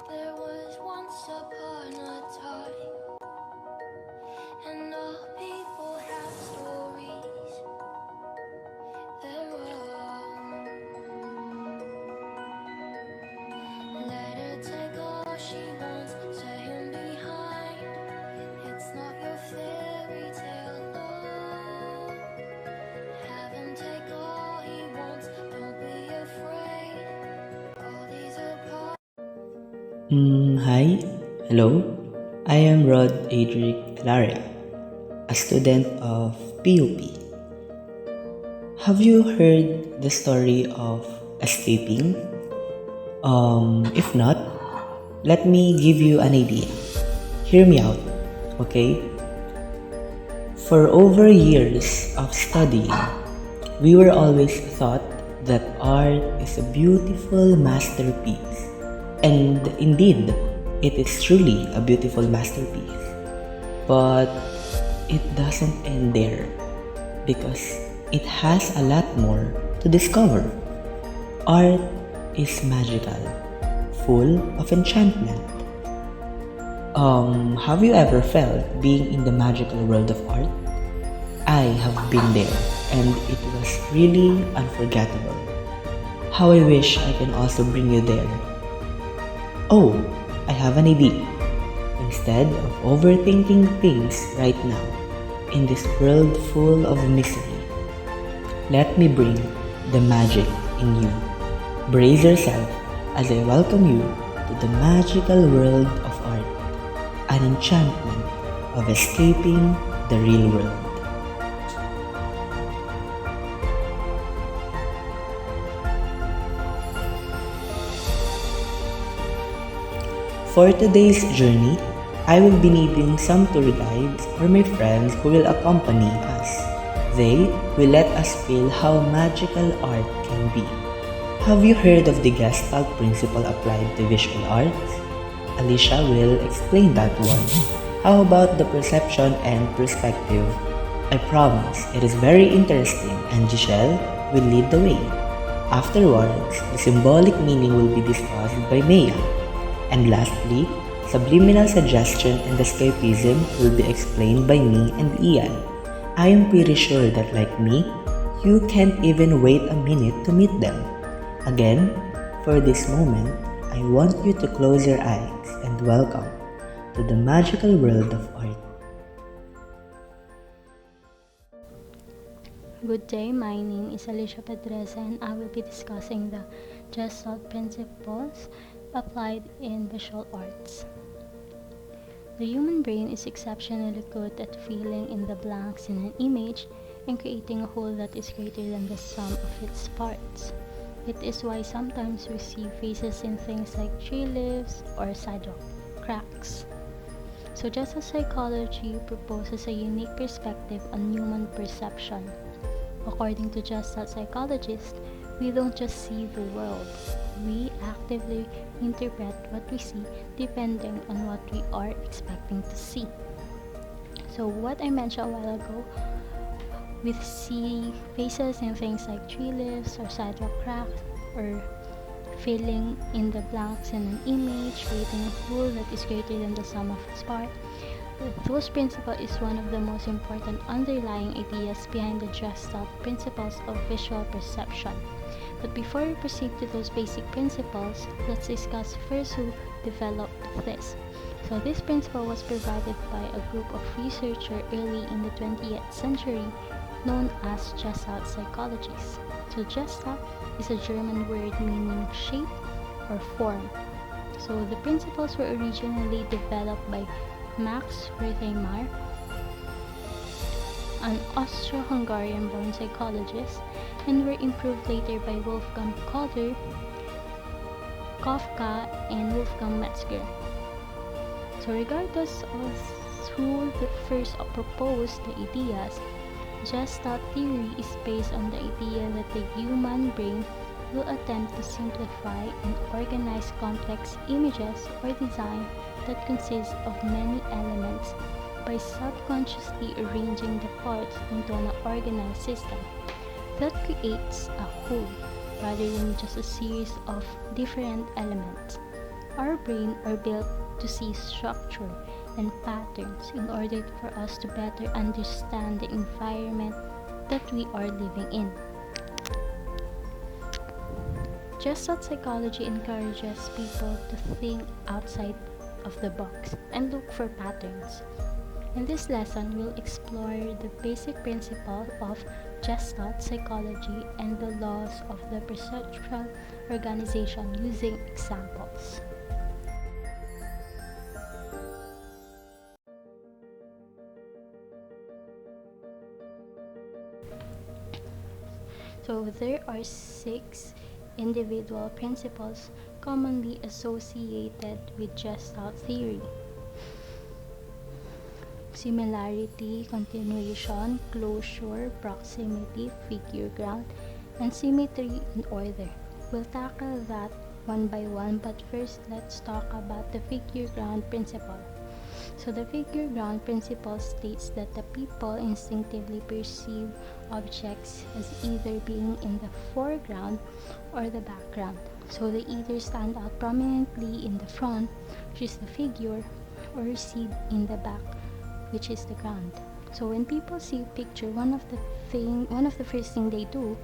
There was once upon a time, and all people have stories. They're wrong. Let her take all she wants, set him behind. It's not your fairy tale, no. Have him take all he wants, don't be afraid. All these are parts. Hi, hello. I am Aderick Elauria, a student of PUP. Have you heard the story of escaping? If not, let me give you an idea. Hear me out, okay? For over years of studying, we were always taught that art is a beautiful masterpiece. And indeed, it is truly a beautiful masterpiece. But it doesn't end there because it has a lot more to discover. Art is magical, full of enchantment. Have you ever felt being in the magical world of art? I have been there, and it was really unforgettable. How I wish I can also bring you there. Oh, I have an idea. Instead of overthinking things right now, in this world full of mystery, let me bring the magic in you. Brace yourself as I welcome you to the magical world of art, an enchantment of escaping the real world. For today's journey, I will be needing some tour guides or my friends who will accompany us. They will let us feel how magical art can be. Have you heard of the Gestalt principle applied to visual arts? Alicia will explain that one. How about the perception and perspective? I promise it is very interesting and Jechielle will lead the way. Afterwards, the symbolic meaning will be discussed by Maya. And lastly, subliminal suggestion and escapism will be explained by me and Ian. I am pretty sure that like me, you can't even wait a minute to meet them. Again, for this moment, I want you to close your eyes and welcome to the magical world of art. Good day, my name is Alicia Pedreza and I will be discussing the Gestalt principles applied in visual arts. The human brain is exceptionally good at filling in the blanks in an image and creating a whole that is greater than the sum of its parts. It is why sometimes we see faces in things like tree leaves or sidewalk cracks. So just as psychology proposes a unique perspective on human perception, according to Gestalt psychologists, we don't just see the world, we actively interpret what we see depending on what we are expecting to see. So what I mentioned a while ago, we see faces in things like tree leaves or sidewalk cracks, or filling in the blanks in an image, creating a whole that is greater than the sum of its parts. Those principles is one of the most important underlying ideas behind the Gestalt principles of visual perception. But before we proceed to those basic principles, let's discuss first who developed this. So this principle was provided by a group of researchers early in the 20th century known as Gestalt psychologists. So Gestalt is a German word meaning shape or form. So the principles were originally developed by Max Wertheimer, an Austro-Hungarian born psychologist, and were improved later by Wolfgang Kafka, and Wolfgang Metzger. So regardless of who first proposed the ideas, Gestalt theory is based on the idea that the human brain will attempt to simplify and organize complex images or design that consists of many elements by subconsciously arranging the parts into an organized system that creates a whole. rather than just a series of different elements. Our brain are built to see structure and patterns in order for us to better understand the environment that we are living in. Gestalt psychology encourages people to think outside of the box and look for patterns. In this lesson, we'll explore the basic principle of Gestalt psychology and the laws of the perceptual organization using examples. So there are 6 individual principles commonly associated with Gestalt theory: similarity, continuation, closure, proximity, figure ground, and symmetry and order. We'll tackle that one by one, but first let's talk about the figure ground principle. So the figure ground principle states that the people instinctively perceive objects as either being in the foreground or the background. So they either stand out prominently in the front, which is the figure, or recede in the back, which is the ground. So when people see a picture, one of the first thing they do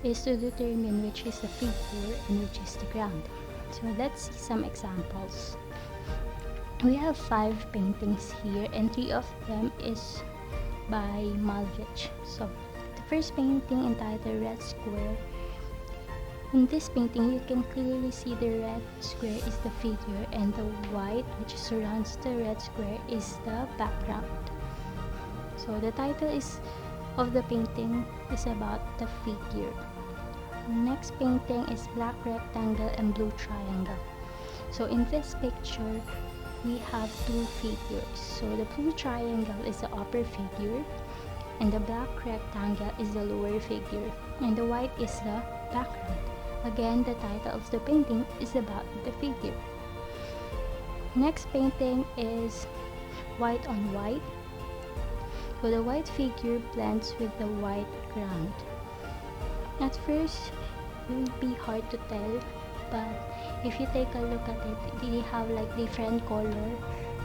is to determine which is the figure and which is the ground. So let's see some examples. We have 5 paintings here, and 3 of them is by Malevich. So the first painting, entitled Red Square. In this painting, you can clearly see the red square is the figure and the white which surrounds the red square is the background. So the title of the painting is about the figure. Next painting is Black Rectangle and Blue Triangle. So in this picture, we have 2 figures. So the blue triangle is the upper figure, and the black rectangle is the lower figure, and the white is the background. Again, the title of the painting is about the figure. Next painting is White on White. So the white figure blends with the white ground. At first, it will be hard to tell, but if you take a look at it, they have like different color,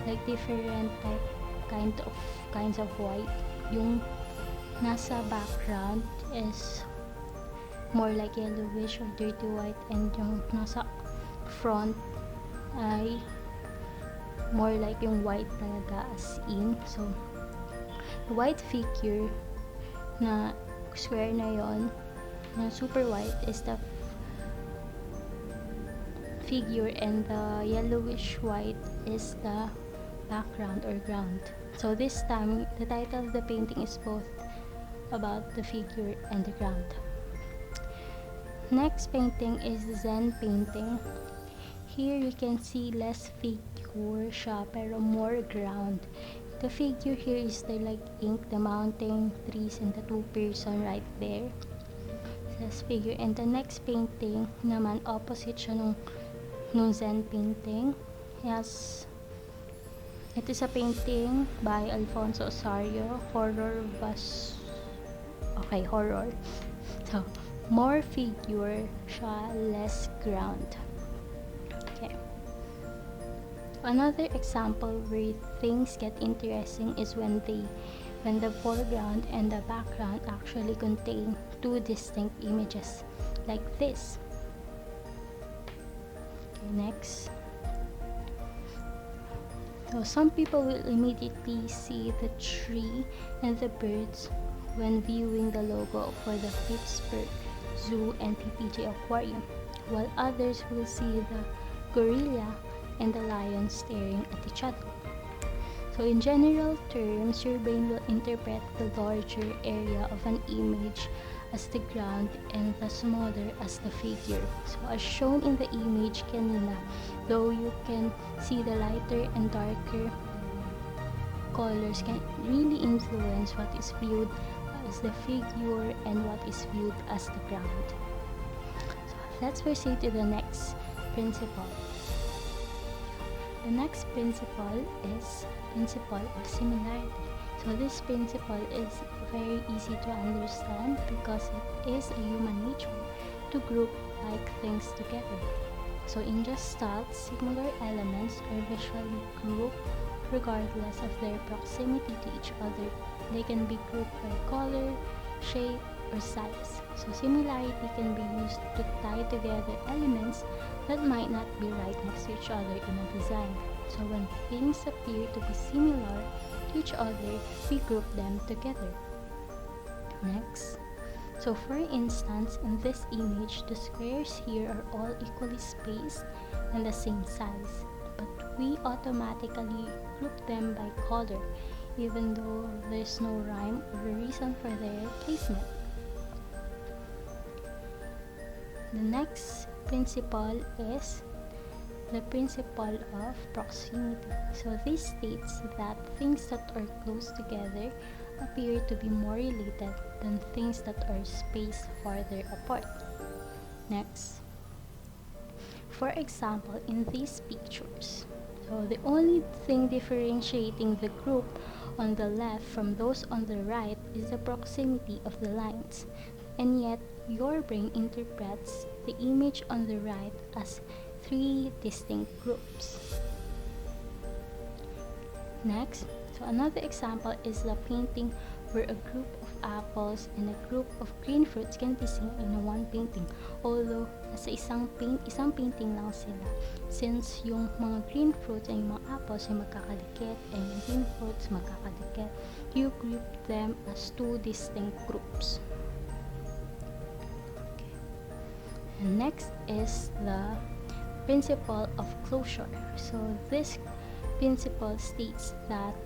like different kinds of white. Yung nasa background is more like yellowish or dirty white, and yung nasa front ay more like yung white talaga as in. So the white figure na square na yon, na super white, is the figure, and the yellowish white is the background or ground. So this time, the title of the painting is both about the figure and the ground. Next painting is Zen painting. Here you can see less figure siya pero more ground. The figure here is the like ink, the mountain, trees, and the 2 person right there. This figure. And the next painting naman, opposite siya nung Zen painting. Yes, it is a painting by Alfonso Osorio. Horror. So more figure siya, less ground. Okay. Another example where things get interesting is when the foreground and the background actually contain 2 distinct images, like this. Okay, next. So some people will immediately see the tree and the birds when viewing the logo for the Pittsburgh Zoo and PPG Aquarium, while others will see the gorilla and the lion staring at each other. So in general terms, your brain will interpret the larger area of an image as the ground and the smaller as the figure. So as shown in the image kanina, though you can see the lighter and darker colors can really influence what is viewed as the figure and what is viewed as the ground. So let's proceed to the next principle. The next principle is principle of similarity. So this principle is very easy to understand because it is a human nature. to group like things together. So in Gestalt, similar elements are visually grouped regardless of their proximity to each other. They can be grouped by color, shape, or size. So similarity can be used to tie together elements that might not be right next to each other in a design. So when things appear to be similar to each other, we group them together. Next. So for instance, in this image, the squares here are all equally spaced and the same size, but we automatically group them by color, even though there's no rhyme or reason for their placement. The next principle is the principle of proximity. So this states that things that are close together appear to be more related than things that are spaced farther apart. Next. For example, in these pictures, so the only thing differentiating the group on the left from those on the right is the proximity of the lines, and yet your brain interprets the image on the right as three distinct groups. Next, so another example is the painting where a group of apples and a group of green fruits can be seen in one painting, although nasa isang painting lang sila, since yung mga green fruits and yung mga apples ay magkakadikit and yung green fruits magkakadikit, you group them as two distinct groups. Okay. And next is the principle of closure. So this principle states that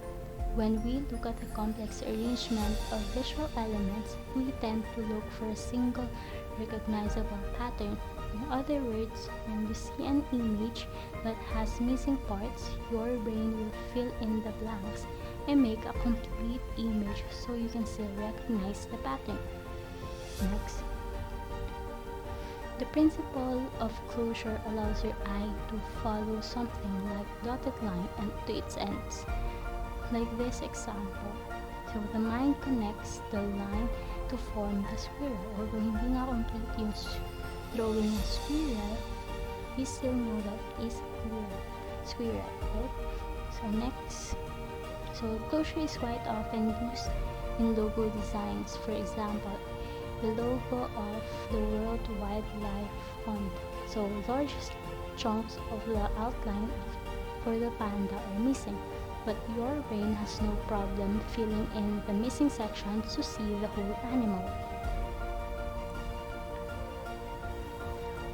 when we look at the complex arrangement of visual elements, we tend to look for a single recognizable pattern. In other words, when you see an image that has missing parts, your brain will fill in the blanks and make a complete image so you can still recognize the pattern. Next. The principle of closure allows your eye to follow something like dotted line and to its ends. Like this example. So the mind connects the line to form the squirrel. Although hindi na complete yung drawing ng squirrel, we still know that is squirrel, right? So next. So closure is quite often used in logo designs. For example, the logo of the World Wildlife Fund. So large chunks of the outline for the panda are missing, but your brain has no problem filling in the missing sections to see the whole animal.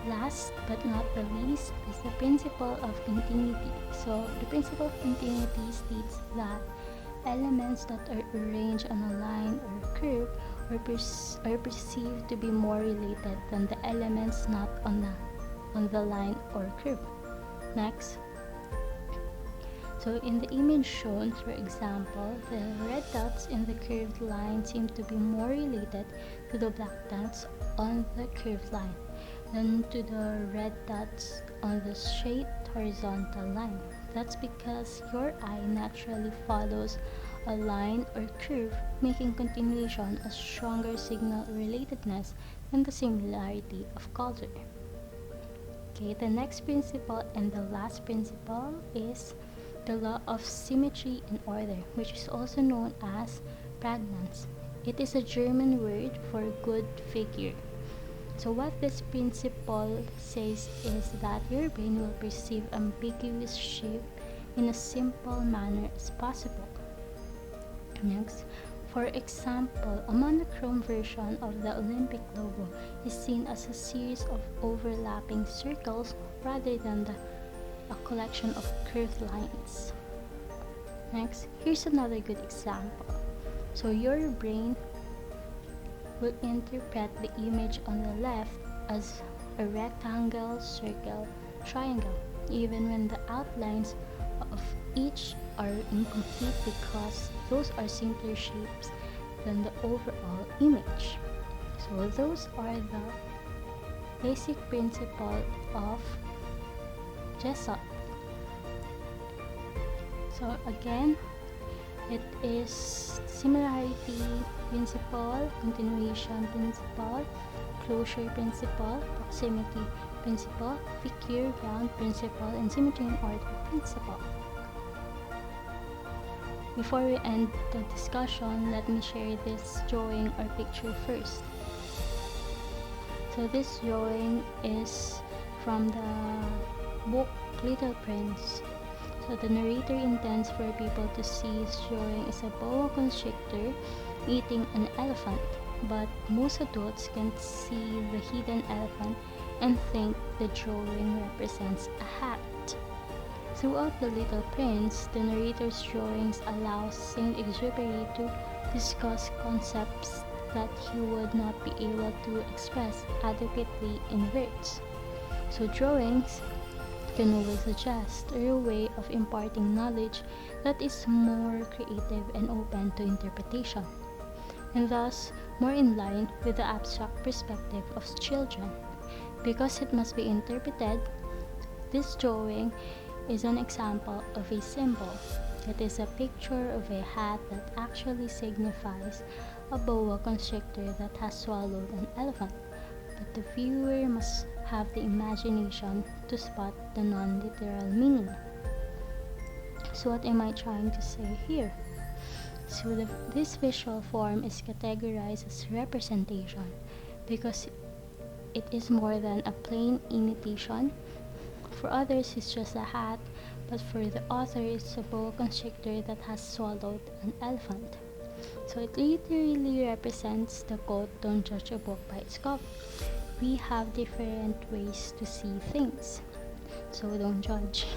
Last but not the least is the principle of continuity. So the principle of continuity states that elements that are arranged on a line or curve are perceived to be more related than the elements not on the line or curve. Next. So in the image shown, for example, the red dots in the curved line seem to be more related to the black dots on the curved line than to the red dots on the straight horizontal line. That's because your eye naturally follows a line or curve, making continuation a stronger signal of relatedness than the similarity of color. Okay, the next principle and the last principle is the law of symmetry and order, which is also known as Prägnanz. It is a German word for good figure. So what this principle says is that your brain will perceive ambiguous shape in a simple manner as possible. Next, for example, a monochrome version of the Olympic logo is seen as a series of overlapping circles rather than a collection of curved lines. Next, here's another good example. So your brain will interpret the image on the left as a rectangle, circle, triangle, even when the outlines of each are incomplete because those are simpler shapes than the overall image. So those are the basic principles of Jechielle. So again, It is similarity principle, continuation principle, closure principle, proximity principle, figure ground principle, and symmetry and order principle. Before we end the discussion, let me share this drawing or picture first. So this drawing is from the book Little Prince. So the narrator intends for people to see his drawing is a boa constrictor eating an elephant, but most adults can see the hidden elephant and think the drawing represents a hat. Throughout The Little Prince, the narrator's drawings allow Saint Exupery to discuss concepts that he would not be able to express adequately in words. So drawings can always suggest a way of imparting knowledge that is more creative and open to interpretation, and thus more in line with the abstract perspective of children. Because it must be interpreted, this drawing is an example of a symbol. It is a picture of a hat that actually signifies a boa constrictor that has swallowed an elephant, but the viewer must have the imagination to spot the non-literal meaning. So what am I trying to say here? So this visual form is categorized as representation because it is more than a plain imitation. For others, it's just a hat, but for the author, it's a boa constrictor that has swallowed an elephant. So it literally represents the quote, "Don't judge a book by its cover." We have different ways to see things, so don't judge.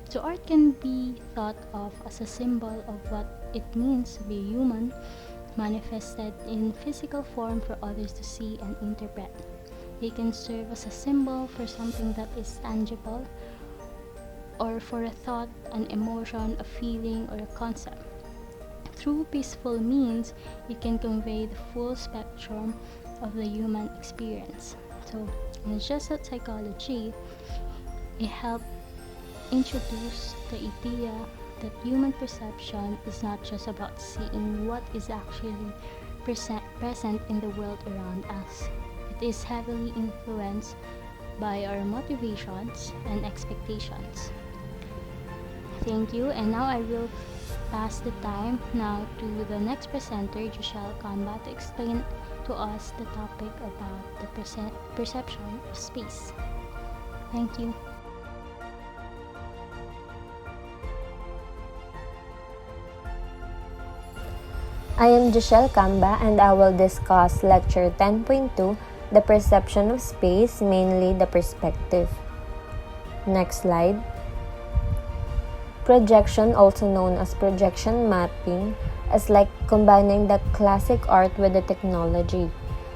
So art can be thought of as a symbol of what it means to be human, manifested in physical form for others to see and interpret. They can serve as a symbol for something that is tangible, or for a thought, an emotion, a feeling, or a concept. Through peaceful means, it can convey the full spectrum of the human experience. So, in Just That Psychology, it helped introduce the idea that human perception is not just about seeing what is actually present in the world around us. It is heavily influenced by our motivations and expectations. Thank you, and now I will pass the time now to the next presenter, Jechielle Camba, to explain to us the topic about the perception of space. Thank you. I am Jechielle Camba and I will discuss Lecture 10.2, the perception of space, mainly the perspective. Next slide. Projection, also known as projection mapping, is like combining the classic art with the technology.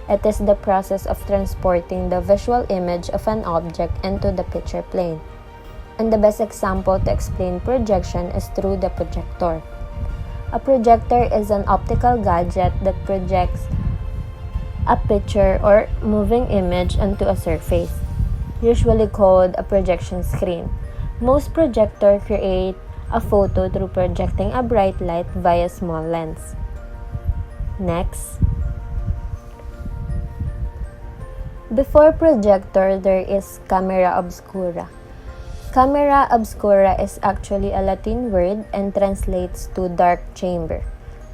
It is the process of transporting the visual image of an object into the picture plane. And the best example to explain projection is through the projector. A projector is an optical gadget that projects a picture or moving image onto a surface, usually called a projection screen. Most projectors create a photo through projecting a bright light via small lens. Next. Before projector, there is camera obscura. Camera obscura is actually a Latin word and translates to dark chamber.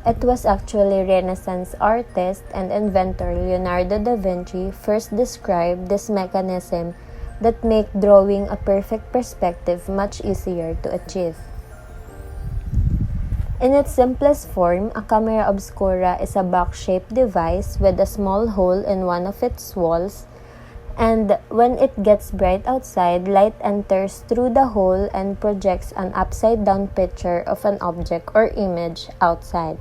It was actually Renaissance artist and inventor Leonardo da Vinci first described this mechanism that make drawing a perfect perspective much easier to achieve. In its simplest form, a camera obscura is a box-shaped device with a small hole in one of its walls, and when it gets bright outside, light enters through the hole and projects an upside-down picture of an object or image outside,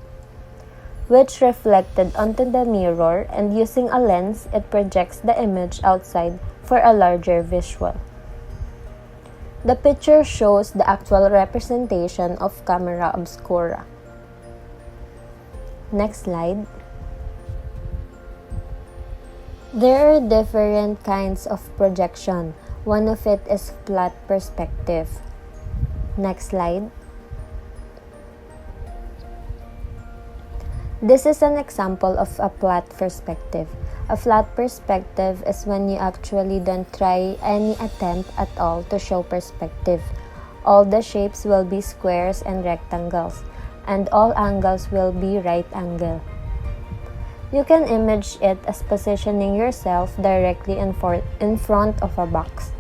which reflected onto the mirror, and using a lens, it projects the image outside for a larger visual. The picture shows the actual representation of camera obscura. Next slide. There are different kinds of projection. One of it is flat perspective. Next slide. This is an example of a flat perspective. A flat perspective is when you actually don't try any attempt at all to show perspective. All the shapes will be squares and rectangles, and all angles will be right angle. You can image it as positioning yourself directly in front of a box.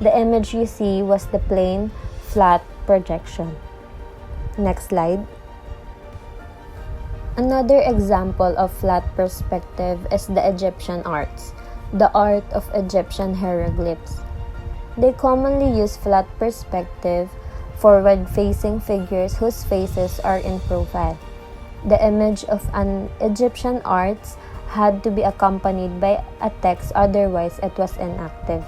The image you see was the plane, flat projection. Next slide. Another example of flat perspective is the Egyptian arts, the art of Egyptian hieroglyphs. They commonly use flat perspective forward-facing figures whose faces are in profile. The image of an Egyptian arts had to be accompanied by a text, otherwise it was inactive.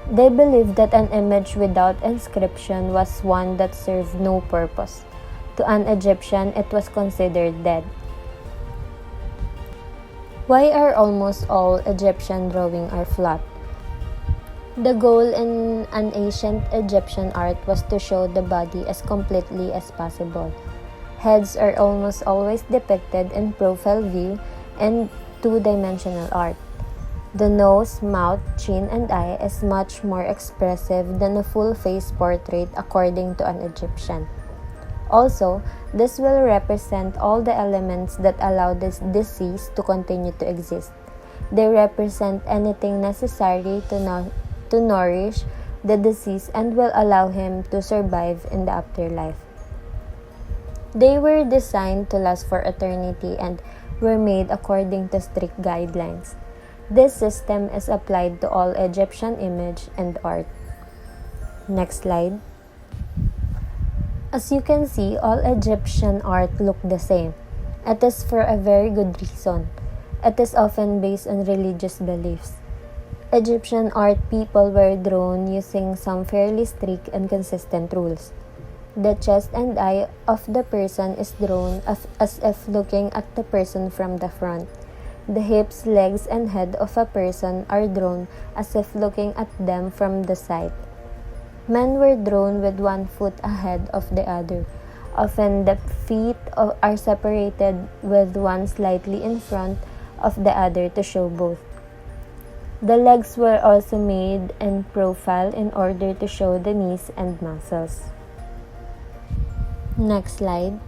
They believed that an image without inscription was one that served no purpose. To an Egyptian, it was considered dead. Why are almost all Egyptian drawings are flat? The goal in an ancient Egyptian art was to show the body as completely as possible. Heads are almost always depicted in profile view and two-dimensional art. The nose, mouth, chin, and eye is much more expressive than a full-face portrait according to an Egyptian. Also, this will represent all the elements that allow this disease to continue to exist. They represent anything necessary to nourish the disease and will allow him to survive in the afterlife. They were designed to last for eternity and were made according to strict guidelines. This system is applied to all Egyptian image and art. Next slide. As you can see, all Egyptian art look the same. It is for a very good reason. It is often based on religious beliefs. Egyptian art people were drawn using some fairly strict and consistent rules. The chest and eye of the person is drawn as if looking at the person from the front. The hips, legs, and head of a person are drawn as if looking at them from the side. Men were drawn with one foot ahead of the other. Often the feet are separated with one slightly in front of the other to show both. The legs were also made in profile in order to show the knees and muscles. Next slide.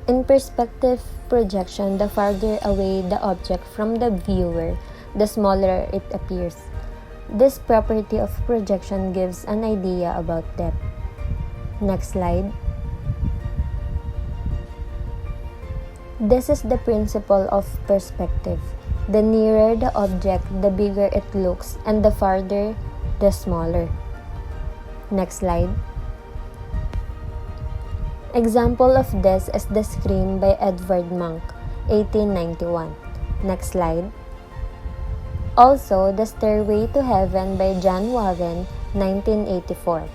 In perspective projection, the farther away the object from the viewer, the smaller it appears. This property of projection gives an idea about depth. Next slide. This is the principle of perspective. The nearer the object, the bigger it looks, and the farther, the smaller. Next slide. Example of this is The Scream by Edvard Munch, 1891. Next slide. Also, The Stairway to Heaven by John Warren, 1984.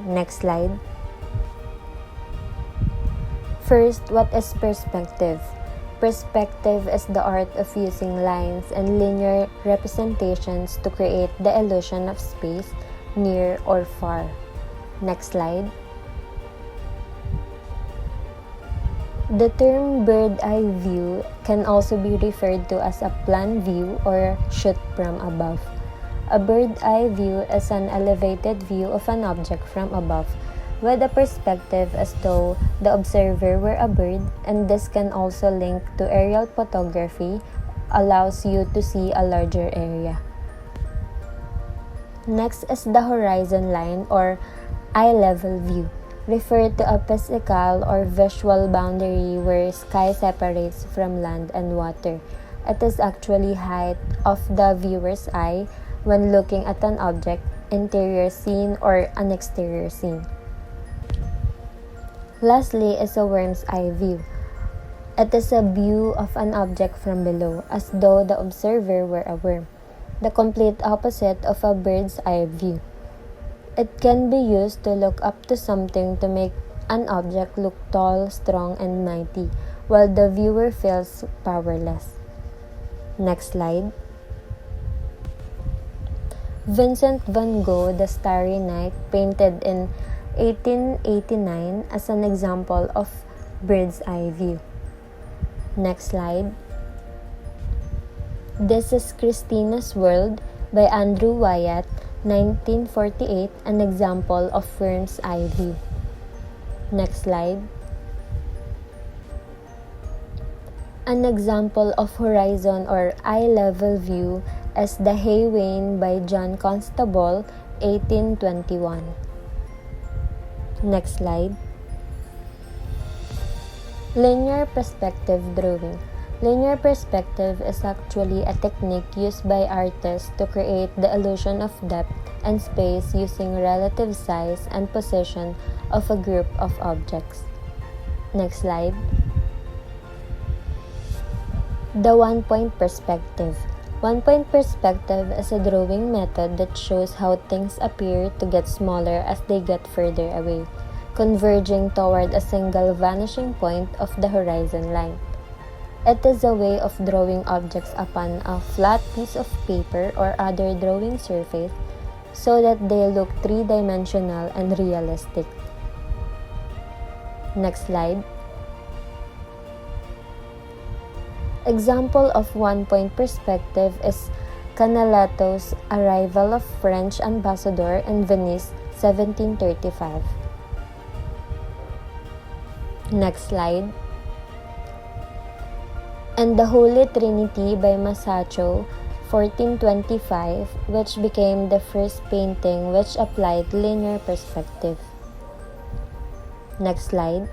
Next slide. First, what is perspective? Perspective is the art of using lines and linear representations to create the illusion of space, near or far. Next slide. The term bird eye view can also be referred to as a plan view or shoot from above. A bird eye view is an elevated view of an object from above with a perspective as though the observer were a bird, and this can also link to aerial photography, allows you to see a larger area. Next is the horizon line or eye level view, referred to a physical or visual boundary where sky separates from land and water. It is actually height of the viewer's eye when looking at an object, interior scene or an exterior scene. Lastly is a worm's eye view. It is a view of an object from below, as though the observer were a worm, the complete opposite of a bird's eye view. It can be used to look up to something to make an object look tall, strong, and mighty, while the viewer feels powerless. Next slide. Vincent van Gogh, The Starry Night, painted in 1889, as an example of bird's eye view. Next slide. This is Christina's World by Andrew Wyatt, 1948, an example of worm's eye view. Next slide. An example of horizon or eye level view is the Hay Wain by John Constable, 1821. Next slide. Linear perspective drawing. Linear perspective is actually a technique used by artists to create the illusion of depth and space using relative size and position of a group of objects. Next slide. The one-point perspective. One-point perspective is a drawing method that shows how things appear to get smaller as they get further away, converging toward a single vanishing point of the horizon line. It is a way of drawing objects upon a flat piece of paper or other drawing surface so that they look three-dimensional and realistic. Next slide. Example of one-point perspective is Canaleto's Arrival of French Ambassador in Venice, 1735. Next slide. And the Holy Trinity by Masaccio, 1425, which became the first painting which applied linear perspective. Next slide.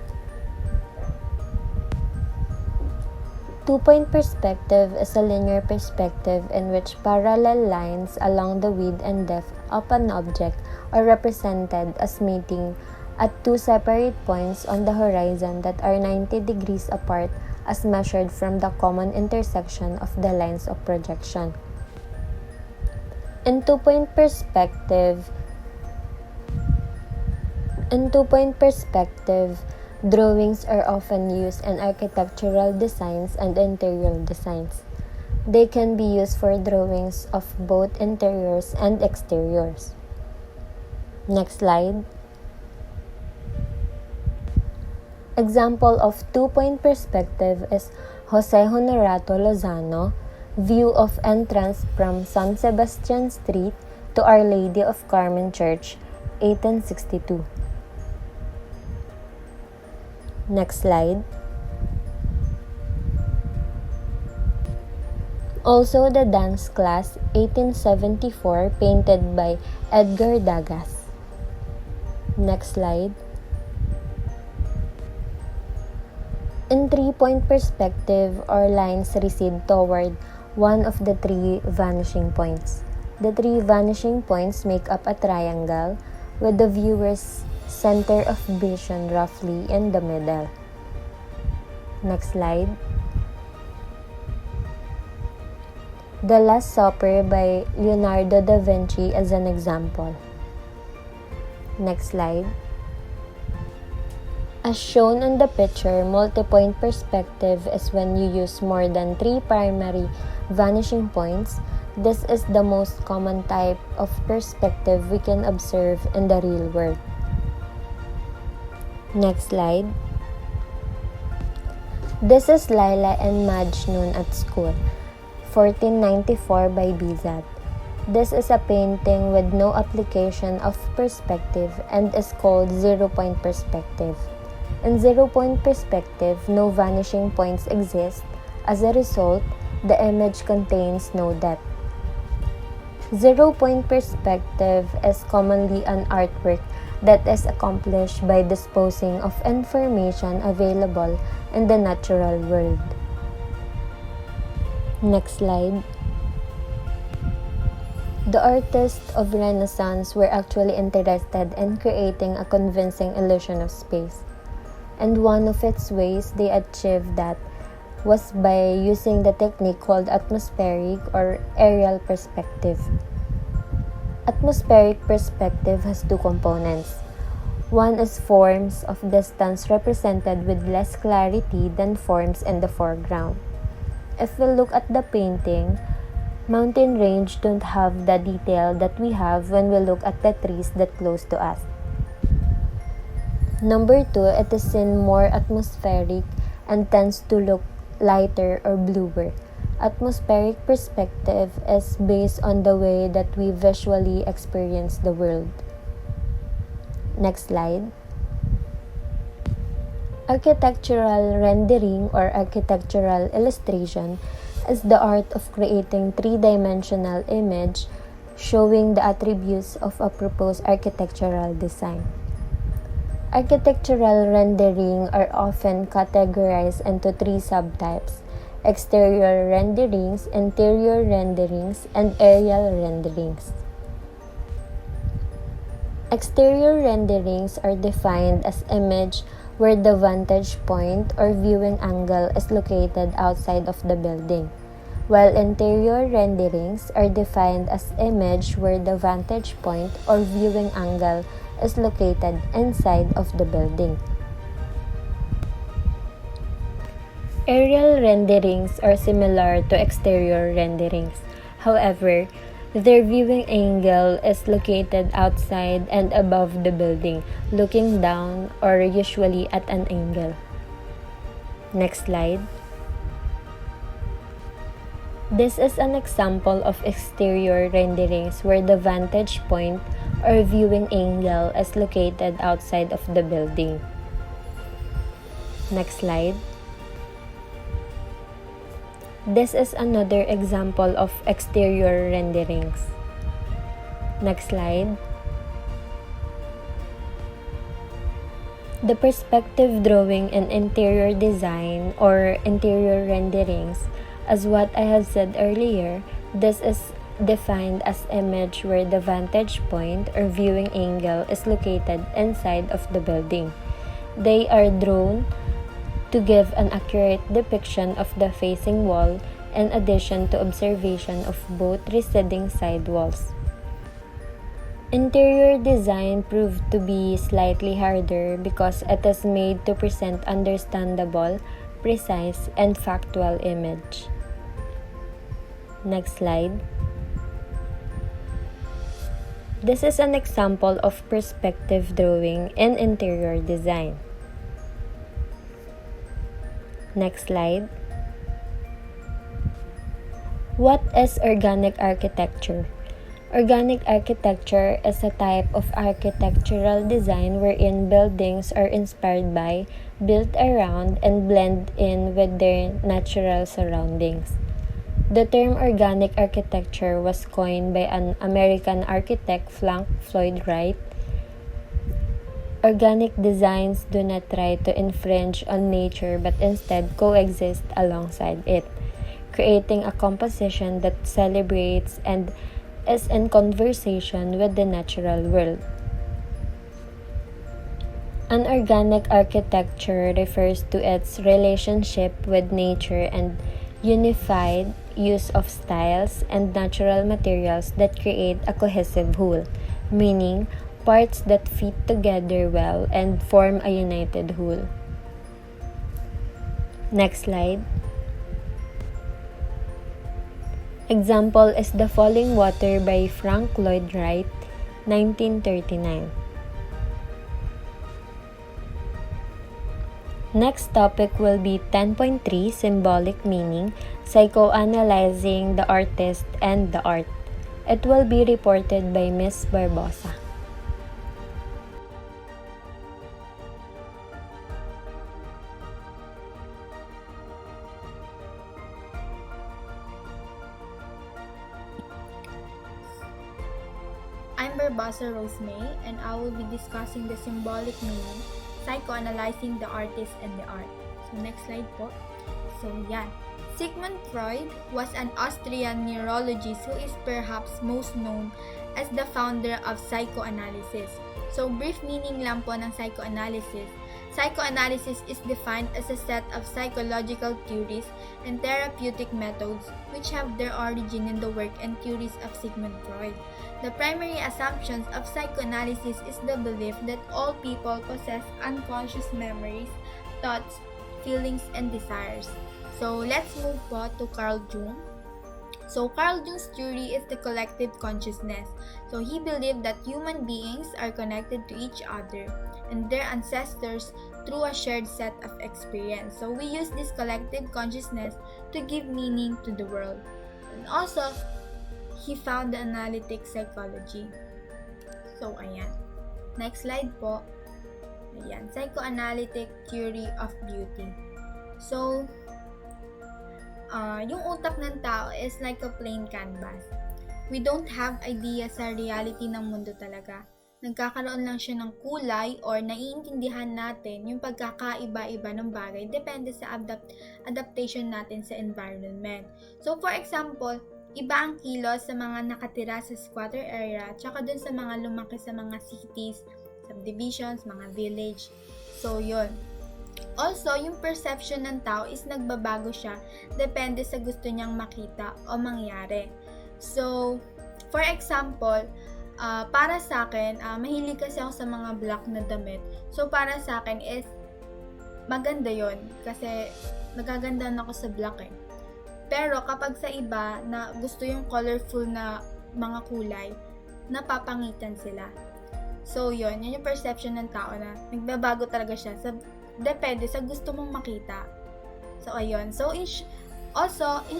Two-point perspective is a linear perspective in which parallel lines along the width and depth of an object are represented as meeting at two separate points on the horizon that are 90 degrees apart as measured from the common intersection of the lines of projection. In two-point perspective, drawings are often used in architectural designs and interior designs. They can be used for drawings of both interiors and exteriors. Next slide. Example of two-point perspective is Jose Honorato Lozano, view of entrance from San Sebastian Street to Our Lady of Carmen Church, 1862. Next slide. Also the Dance Class, 1874, painted by Edgar Degas. Next slide. In three-point perspective, our lines recede toward one of the three vanishing points. The three vanishing points make up a triangle with the viewer's center of vision roughly in the middle. Next slide. The Last Supper by Leonardo da Vinci as an example. Next slide. As shown on the picture, multi-point perspective is when you use more than three primary vanishing points. This is the most common type of perspective we can observe in the real world. Next slide. This is Laila and Majnun at School, 1494 by Bizet. This is a painting with no application of perspective and is called zero-point perspective. In zero-point perspective, no vanishing points exist. As a result, the image contains no depth. Zero-point perspective is commonly an artwork that is accomplished by disposing of information available in the natural world. Next slide. The artists of Renaissance were actually interested in creating a convincing illusion of space. And one of its ways they achieved that was by using the technique called atmospheric or aerial perspective. Atmospheric perspective has two components. One is forms of distance represented with less clarity than forms in the foreground. If we look at the painting, mountain range don't have the detail that we have when we look at the trees that close to us. Number 2, it is seen more atmospheric and tends to look lighter or bluer. Atmospheric perspective is based on the way that we visually experience the world. Next slide. Architectural rendering or architectural illustration is the art of creating three-dimensional image showing the attributes of a proposed architectural design. Architectural rendering are often categorized into three subtypes: exterior renderings, interior renderings, and aerial renderings. Exterior renderings are defined as image where the vantage point or viewing angle is located outside of the building, while interior renderings are defined as image where the vantage point or viewing angle is located inside of the building. Aerial renderings are similar to exterior renderings. However, their viewing angle is located outside and above the building, looking down or usually at an angle. Next slide. This is an example of exterior renderings where the vantage point or viewing angle is located outside of the building. Next slide. This is another example of exterior renderings. Next slide. The perspective drawing in interior design or interior renderings, as what I have said earlier, this is defined as image where the vantage point or viewing angle is located inside of the building. They are drawn to give an accurate depiction of the facing wall in addition to observation of both receding side walls. Interior design proved to be slightly harder because it is made to present understandable, precise, and factual image. Next slide. This is an example of perspective drawing in interior design. Next slide. What is organic architecture? Organic architecture is a type of architectural design wherein buildings are inspired by, built around, and blend in with their natural surroundings. The term organic architecture was coined by an American architect, Frank Lloyd Wright. Organic designs do not try to infringe on nature but instead coexist alongside it, creating a composition that celebrates and is in conversation with the natural world. An organic architecture refers to its relationship with nature and unified use of styles and natural materials that create a cohesive whole, meaning parts that fit together well and form a united whole. Next slide. Example is The Falling Water by Frank Lloyd Wright, 1939. Next topic will be 10.3 Symbolic Meaning, Psychoanalyzing the Artist and the Art. It will be reported by Ms. Barbosa. I'm Barbosa Rosemay, and I will be discussing the symbolic meaning, psychoanalyzing the artist and the art. So next slide po. So yan. Sigmund Freud was an Austrian neurologist who is perhaps most known as the founder of psychoanalysis. So brief meaning lang po ng psychoanalysis. Psychoanalysis is defined as a set of psychological theories and therapeutic methods which have their origin in the work and theories of Sigmund Freud. The primary assumptions of psychoanalysis is the belief that all people possess unconscious memories, thoughts, feelings, and desires. So let's move po to Carl Jung. So Carl Jung's theory is the collective consciousness. So he believed that human beings are connected to each other and their ancestors through a shared set of experience. So we use this collective consciousness to give meaning to the world. And also, he found the analytic psychology. So, ayan. Next slide po. Ayan, psychoanalytic theory of beauty. So, yung utak ng tao is like a plain canvas. We don't have idea sa reality ng mundo talaga. Nagkakaroon lang siya ng kulay or naiintindihan natin yung pagkakaiba-iba ng bagay depende sa adaptation natin sa environment. So, for example, iba ang kilos sa mga nakatira sa squatter area tsaka dun sa mga lumaki sa mga cities, subdivisions, mga village. So, yun. Also, yung perception ng tao is nagbabago siya depende sa gusto niyang makita o mangyari. So, for example, para sa akin, mahilig kasi ako sa mga black na damit. So, para sa akin is maganda yon kasi nagaganda ako sa black eh. Pero kapag sa iba na gusto yung colorful na mga kulay, napapangitan sila. So, yun yung perception ng tao na nagbabago talaga siya. Depende sa gusto mong makita. So, ayun. So, in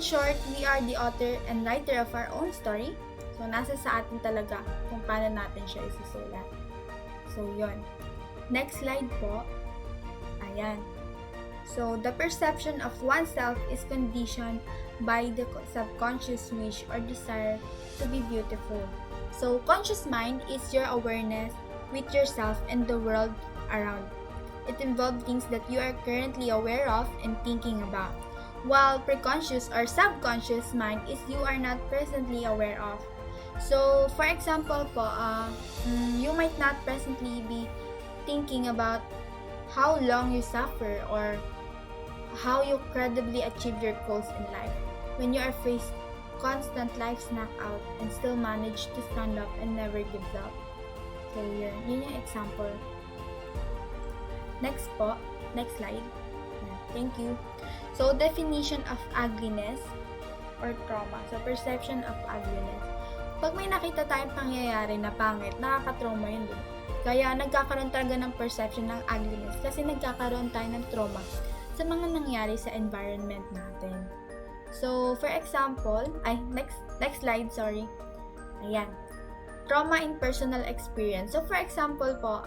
short, we are the author and writer of our own story. So, nasa sa atin talaga kung paano natin siya isusulat. So, yun. Next slide po. Ayan. So, the perception of oneself is conditioned by the subconscious wish or desire to be beautiful. So, conscious mind is your awareness with yourself and the world around. It involves things that you are currently aware of and thinking about. While preconscious or subconscious mind is you are not presently aware of. So, for example po, you might not presently be thinking about how long you suffer or how you credibly achieve your goals in life when you are faced constant life's knockout and still manage to stand up and never give up. So, yun yung example. Next po, next slide. Thank you. So, definition of ugliness or trauma. So, perception of ugliness. Pag may nakita tayong pangyayari na pangit, nakakatrauma yun din. Kaya nagkakaroon talaga ng perception ng ugliness kasi nagkakaroon tayo ng trauma sa mga nangyari sa environment natin. So, for example, next slide, sorry. Ayan. Trauma in personal experience. So, for example po,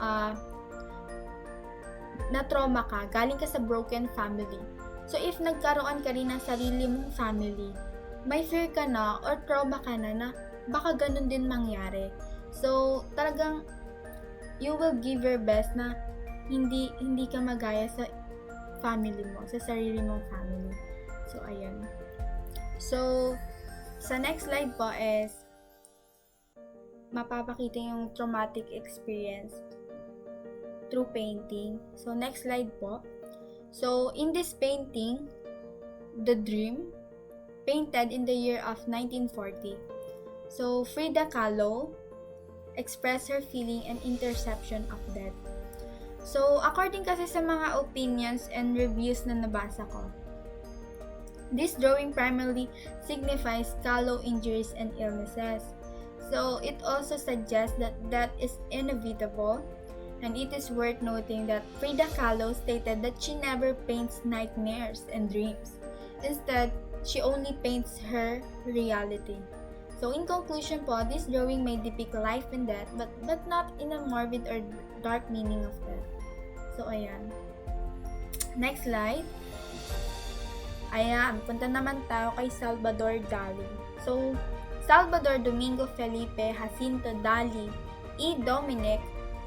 na-trauma ka, galing ka sa broken family. So, if nagkaroon ka rin ng sarili mong family, may fear ka na or trauma ka na baka ganun din mangyari. So, talagang you will give your best na hindi ka magaya sa family mo, sa sarili mong family. So, ayan. So, sa next slide po is mapapakita yung traumatic experience through painting. So, next slide po. So, in this painting, The Dream, painted in the year of 1940. So, Frida Kahlo expressed her feeling and interception of death. So, according kasi sa mga opinions and reviews na nabasa ko, this drawing primarily signifies Kahlo injuries and illnesses. So, it also suggests that death is inevitable. And it is worth noting that Frida Kahlo stated that she never paints nightmares and dreams. Instead, she only paints her reality. So, in conclusion po, this drawing may depict life and death, but not in a morbid or dark meaning of death. So, ayan. Next slide. Ayan, punta naman tayo kay Salvador Dali. So, Salvador Domingo Felipe Jacinto Dali y Dominic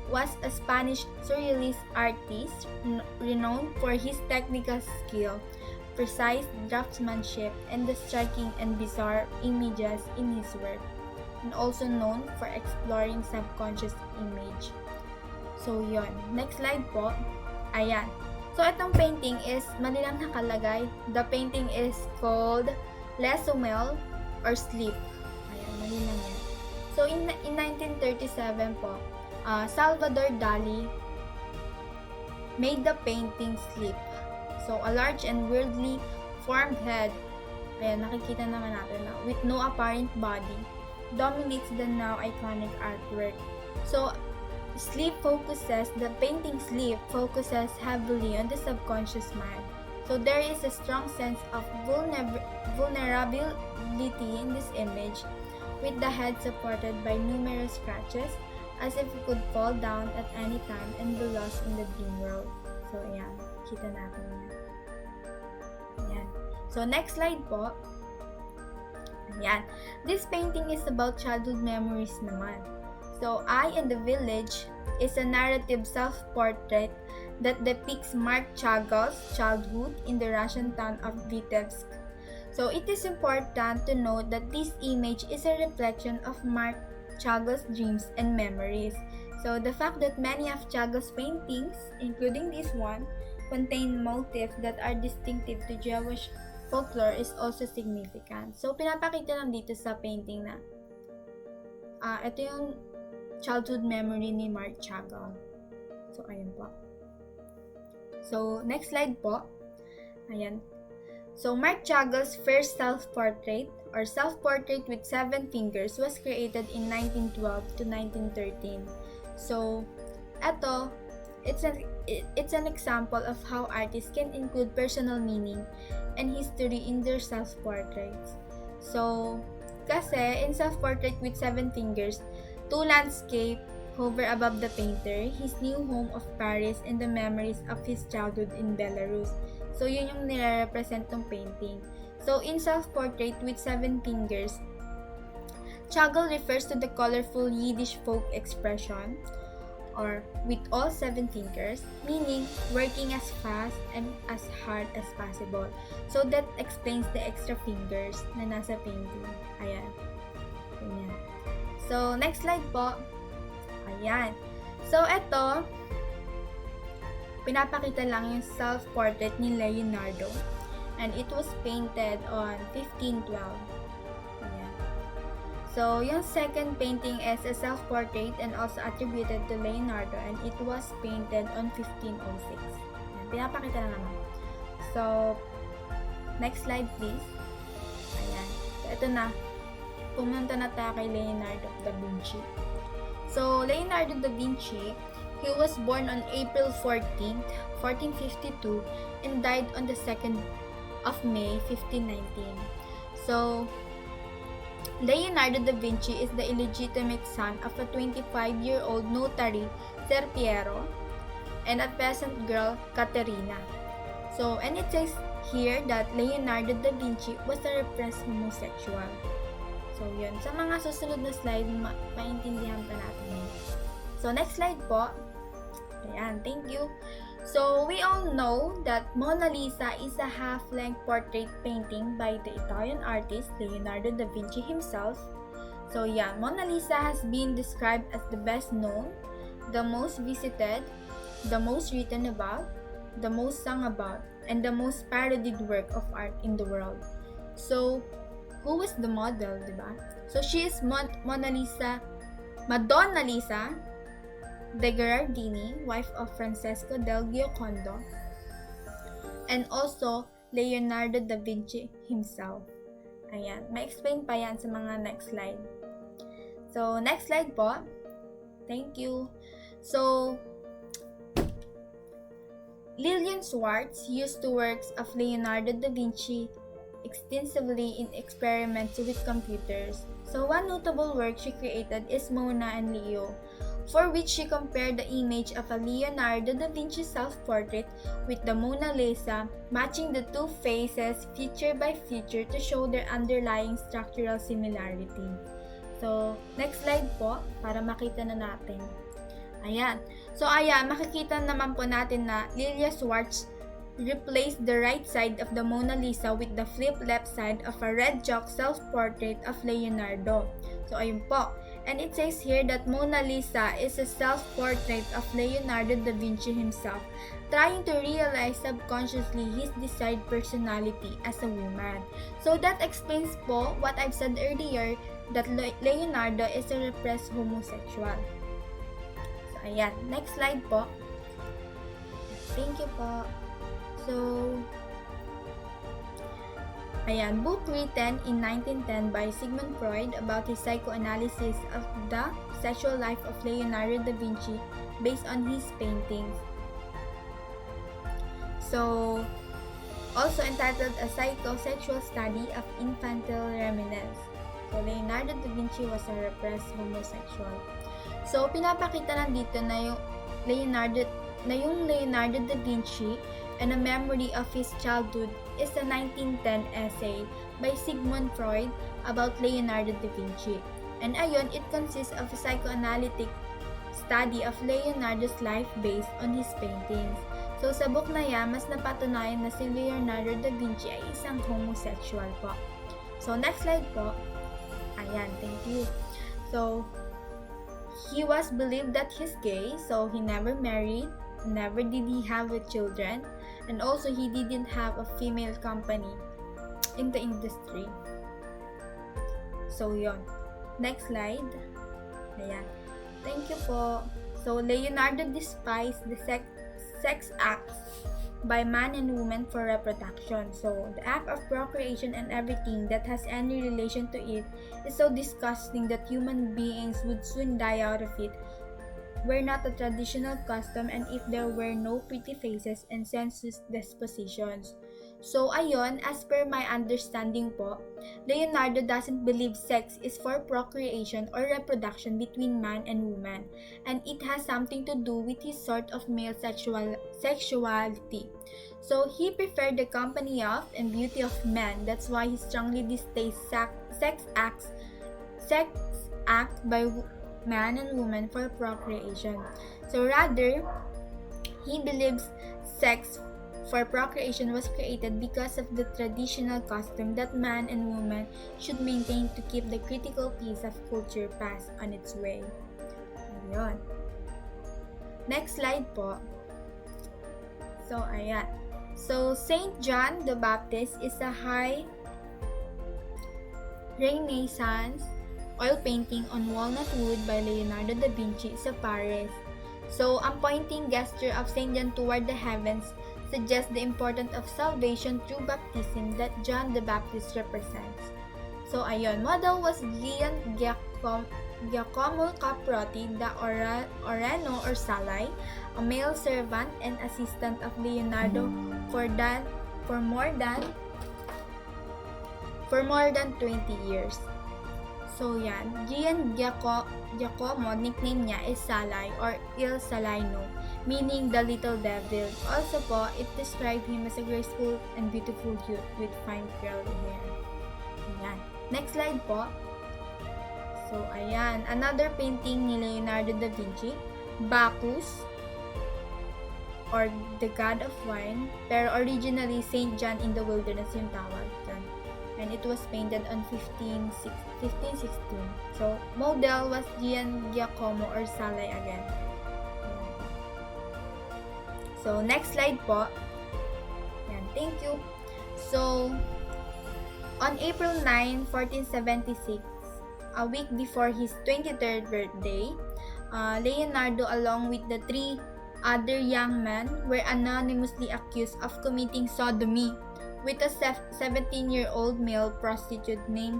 was a Spanish surrealist artist renowned for his technical skill, precise draftsmanship, and the striking and bizarre images in his work, and also known for exploring subconscious image. So, yun. Next slide po. Ayan. So, itong painting is, mali lang nakalagay. The painting is called Les Sommel or Sleep. Ayan, mali lang yan. So, in 1937 po, Salvador Dali made the painting Sleep. So, a large and weirdly formed head, ayan, nakikita naman natin na, with no apparent body, dominates the now iconic artwork. So, the painting sleep focuses heavily on the subconscious mind. So there is a strong sense of vulnerability in this image, with the head supported by numerous scratches, as if it could fall down at any time and be lost in the dream world. So ayan, kita natin yan. Ayan. So next slide po. Ayan. This painting is about childhood memories naman. So I in the Village is a narrative self-portrait that depicts Mark Chagall's childhood in the Russian town of Vitebsk. So it is important to note that this image is a reflection of Mark Chagall's dreams and memories. So the fact that many of Chagall's paintings, including this one, contain motifs that are distinctive to Jewish folklore is also significant. So pinapakita lang dito sa painting na ito yung childhood memory ni Mark Chagall. So ayun po. So next slide po. Ayan. So Mark Chagall's first self-portrait or self-portrait with 7 fingers was created in 1912 to 1913. So it's an example of how artists can include personal meaning and history in their self-portraits. So kasi in self-portrait with 7 fingers, 2 landscape hover above the painter, his new home of Paris, and the memories of his childhood in Belarus. So yun yung nire-represent ng painting. So in self-portrait with 7 fingers, Chagall refers to the colorful Yiddish folk expression, or with all 7 fingers, meaning working as fast and as hard as possible. So that explains the extra fingers na nasa painting. Ayan. Ayan. So next slide po. Ayan. So eto, pinapakita lang yung self-portrait ni Leonardo, and it was painted on 1512. Ayan. So, yung second painting is a self-portrait and also attributed to Leonardo, and it was painted on 1506. Ayan. Pinapakita lang naman. So, next slide please. Ayan. So, ito na. Pumunta na tayo kay Leonardo da Vinci. So, Leonardo da Vinci, he was born on April 14th, 1452, and died on the 2nd of May, 1519. So, Leonardo da Vinci is the illegitimate son of a 25-year-old notary, Ser Piero, and a peasant girl, Caterina. So, and it says here that Leonardo da Vinci was a repressed homosexual. So, yun. Sa mga susunod na slide, maintindihan pa natin yun. So, next slide po. Ayan, thank you. So, we all know that Mona Lisa is a half-length portrait painting by the Italian artist Leonardo da Vinci himself. So, yeah, Mona Lisa has been described as the best known, the most visited, the most written about, the most sung about, and the most parodied work of art in the world. So, who was the model, diba? So, she is Madonna Lisa de Gherardini, wife of Francesco del Giocondo, and also Leonardo da Vinci himself. Ayan, may explain pa yan sa mga next slide. So, next slide po. Thank you. So, Lillian Schwartz used the works of Leonardo da Vinci extensively in experiments with computers. So, one notable work she created is Mona and Leo, for which she compared the image of a Leonardo da Vinci self-portrait with the Mona Lisa, matching the two faces feature by feature to show their underlying structural similarity. So, next slide po, para makita na natin. Ayan. So, ayan, makikita naman po natin na Lilia Schwartz replaced the right side of the Mona Lisa with the flip left side of a red chalk self-portrait of Leonardo. So, ayun po. And it says here that Mona Lisa is a self-portrait of Leonardo da Vinci himself, trying to realize subconsciously his desired personality as a woman. So, that explains po what I've said earlier, that Leonardo is a repressed homosexual. So, ayan. Next slide po. Thank you po. So, book written in 1910 by Sigmund Freud about his psychoanalysis of the sexual life of Leonardo da Vinci based on his paintings. So, also entitled A Psychosexual Study of Infantile Reminiscence. So, Leonardo da Vinci was a repressed homosexual. So, pinapakita nandito na yung Leonardo da Vinci and a Memory of His Childhood is a 1910 essay by Sigmund Freud about Leonardo da Vinci. And ayon, it consists of a psychoanalytic study of Leonardo's life based on his paintings. So, sa book na yan, mas napatunayan na si Leonardo da Vinci ay isang homosexual po. So, next slide po. Ayan, thank you. So, he was believed that he's gay, so he never married, never did he have children, and also he didn't have a female company in the industry. So, yon. Next slide. Ayan. Thank you po. So, Leonardo despised the sex acts by man and woman for reproduction. So, the act of procreation and everything that has any relation to it is so disgusting that human beings would soon die out of it. Were not a traditional custom and if there were no pretty faces and sensuous dispositions. So, ayon, as per my understanding po, Leonardo doesn't believe sex is for procreation or reproduction between man and woman, and it has something to do with his sort of male sexuality. So, he preferred the company of and beauty of men. That's why he strongly disdains sex acts by man and woman for procreation. So, rather, he believes sex for procreation was created because of the traditional custom that man and woman should maintain to keep the critical piece of culture passed on its way. Ayun. Next slide po. So, ayan. So, Saint John the Baptist is a high Renaissance oil painting on walnut wood by Leonardo da Vinci sa Paris. So, ang pointing gesture of Saint John toward the heavens suggests the importance of salvation through baptism that John the Baptist represents. So, ayun, model was Giacomo Caprotti da Oreno or Salai, a male servant and assistant of Leonardo for more than 20 years. So, yan. Giacomo, nickname niya is Salai or Il Salaino, meaning the little devil. Also po, it described him as a graceful and beautiful youth with fine curly hair. Ayan. Next slide po. So, ayan. Another painting ni Leonardo da Vinci, Bacchus, or the God of Wine, pero originally Saint John in the Wilderness yung tawag dyan. And it was painted on 1516. So, model was Giacomo or Salai again. So, next slide po. Yan, thank you. So, on April 9, 1476, a week before his 23rd birthday, Leonardo along with the 3 other young men were anonymously accused of committing sodomy with a 17-year-old male prostitute named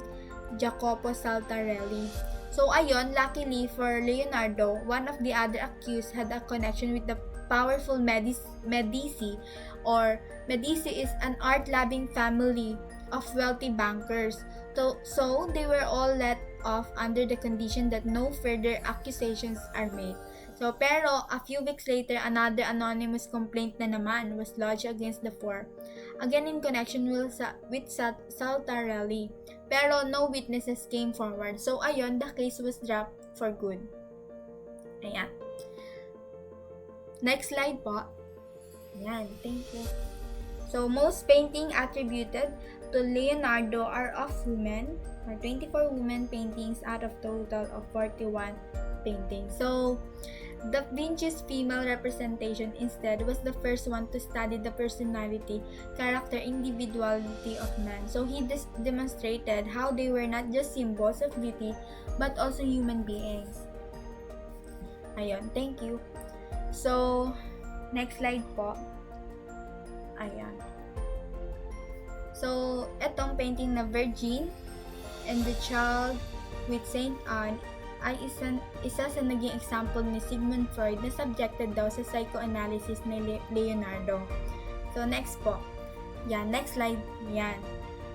Jacopo Saltarelli. So ayun, luckily for Leonardo, one of the other accused had a connection with the powerful Medici, or Medici is an art-loving family of wealthy bankers. So they were all let off under the condition that no further accusations are made. So, pero a few weeks later, another anonymous complaint na naman was lodged against the 4, again in connection with Saltarelli. Pero no witnesses came forward. So, ayun, the case was dropped for good. Ayan. Next slide po. Ayan, thank you. So, most painting attributed to Leonardo are of women, or 24 women paintings out of total of 41 paintings. So, Da Vinci's female representation instead was the first one to study the personality, character, individuality of men. So he demonstrated how they were not just symbols of beauty, but also human beings. Ayun, thank you. So, next slide po. Ayan. So, etong painting na Virgin and the Child with Saint Anne ay isa sa naging example ni Sigmund Freud na subjected daw sa psychoanalysis ni Leonardo. So next po. Yan, next slide. Yan.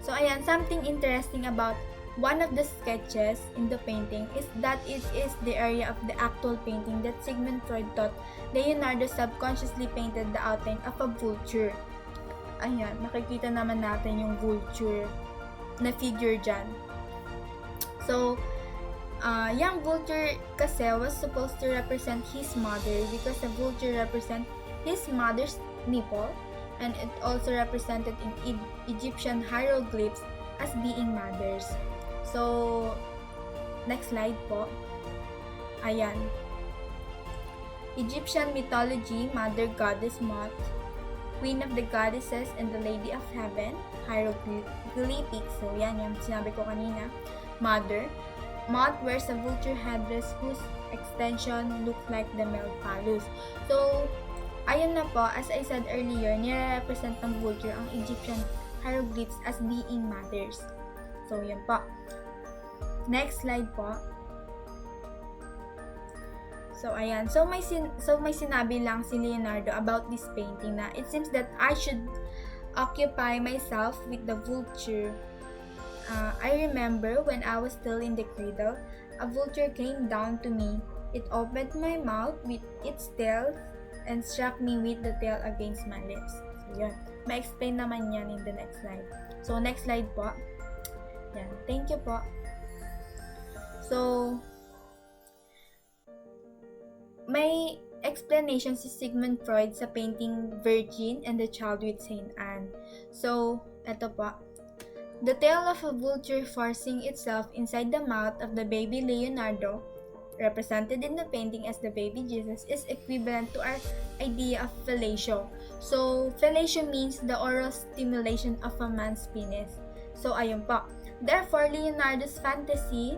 So ayan, something interesting about one of the sketches in the painting is that it is the area of the actual painting that Sigmund Freud thought Leonardo subconsciously painted the outline of a vulture. Ayan, makikita naman natin yung vulture na figure dyan. So, yung vulture kasi was supposed to represent his mother because the vulture represent his mother's nipple, and it also represented in Egyptian hieroglyphs as being mothers. So, next slide po. Ayan. Egyptian mythology, Mother Goddess Mot, Queen of the Goddesses and the Lady of Heaven, hieroglyphic. So, yan yung sinabi ko kanina. Mother. Mot wears a vulture headdress whose extension looks like the male phallus. So, ayun na po, as I said earlier, nire-represent ng vulture ang Egyptian hieroglyphs as being mothers. So, yan po. Next slide po. So, ayan. So, may sinabi lang si Leonardo about this painting na it seems that I should occupy myself with the vulture. I remember when I was still in the cradle, a vulture came down to me. It opened my mouth with its tail and struck me with the tail against my lips. So, yun. Ma-explain naman yan in the next slide. So, next slide po. Yan. Thank you po. So, may explanation si Sigmund Freud sa painting Virgin and the Child with Saint Anne. So, eto po. The tail of a vulture forcing itself inside the mouth of the baby Leonardo, represented in the painting as the baby Jesus, is equivalent to our idea of fellatio. So, fellatio means the oral stimulation of a man's penis. So, ayun po. Therefore, Leonardo's fantasy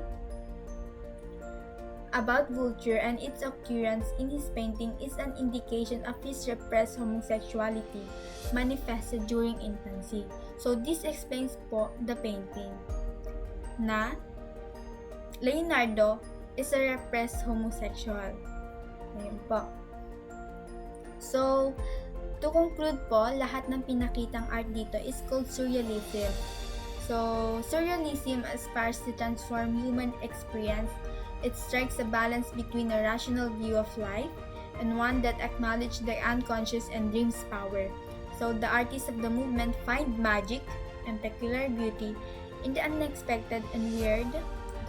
about vulture and its occurrence in his painting is an indication of his repressed homosexuality manifested during infancy. So, this explains po the painting na Leonardo is a repressed homosexual. Ayun po. So, to conclude po, lahat ng pinakitang art dito is called surrealism. So, surrealism aspires to transform human experience. It strikes a balance between a rational view of life and one that acknowledges the unconscious and dreams power. So, the artists of the movement find magic and peculiar beauty in the unexpected and weird,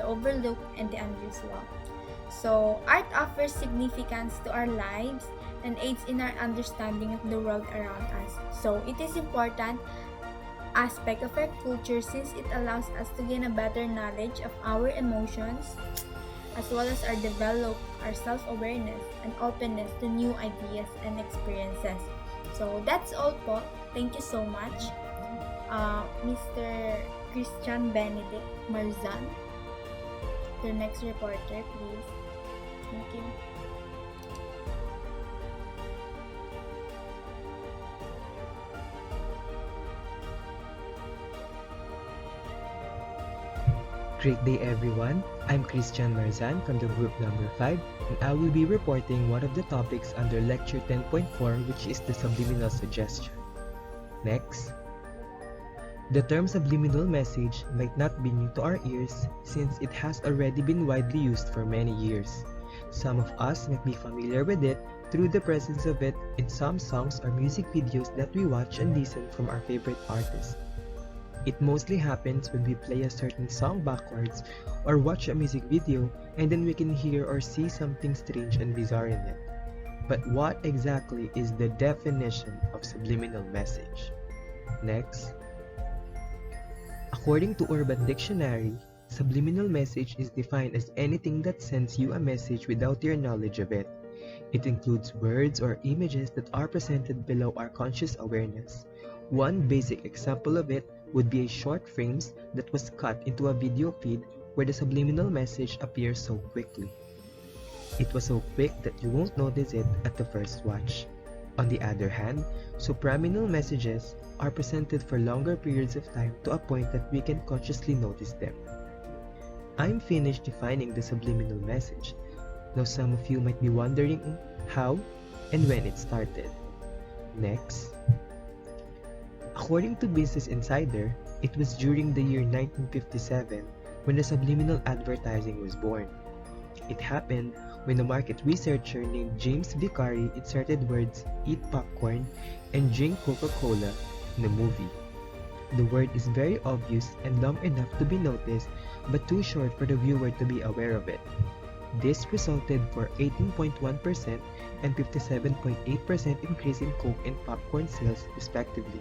the overlooked, and the unusual. So, art offers significance to our lives and aids in our understanding of the world around us. So, it is important aspect of our culture since it allows us to gain a better knowledge of our emotions, as well as our self-awareness and openness to new ideas and experiences. So, that's all po. Thank you so much. Mr. Christian Benedict Marzan, the next reporter, please. Thank you. Great day everyone, I'm Christian Marzan from the group number 5 and I will be reporting one of the topics under lecture 10.4 which is the subliminal suggestion. Next. The term subliminal message might not be new to our ears since it has already been widely used for many years. Some of us might be familiar with it through the presence of it in some songs or music videos that we watch and listen from our favorite artists. It mostly happens when we play a certain song backwards or watch a music video and then we can hear or see something strange and bizarre in it. But what exactly is the definition of subliminal message? Next. According to Urban Dictionary, subliminal message is defined as anything that sends you a message without your knowledge of it. It includes words or images that are presented below our conscious awareness. One basic example of it would be a short frames that was cut into a video feed where the subliminal message appears so quickly. It was so quick that you won't notice it at the first watch. On the other hand, supramental messages are presented for longer periods of time to a point that we can consciously notice them. I'm finished defining the subliminal message. Now some of you might be wondering how and when it started. Next. According to Business Insider, it was during the year 1957 when the subliminal advertising was born. It happened when a market researcher named James Vicari inserted words "eat popcorn" and "drink Coca-Cola" in a movie. The word is very obvious and long enough to be noticed, but too short for the viewer to be aware of it. This resulted for 18.1% and 57.8% increase in Coke and popcorn sales respectively.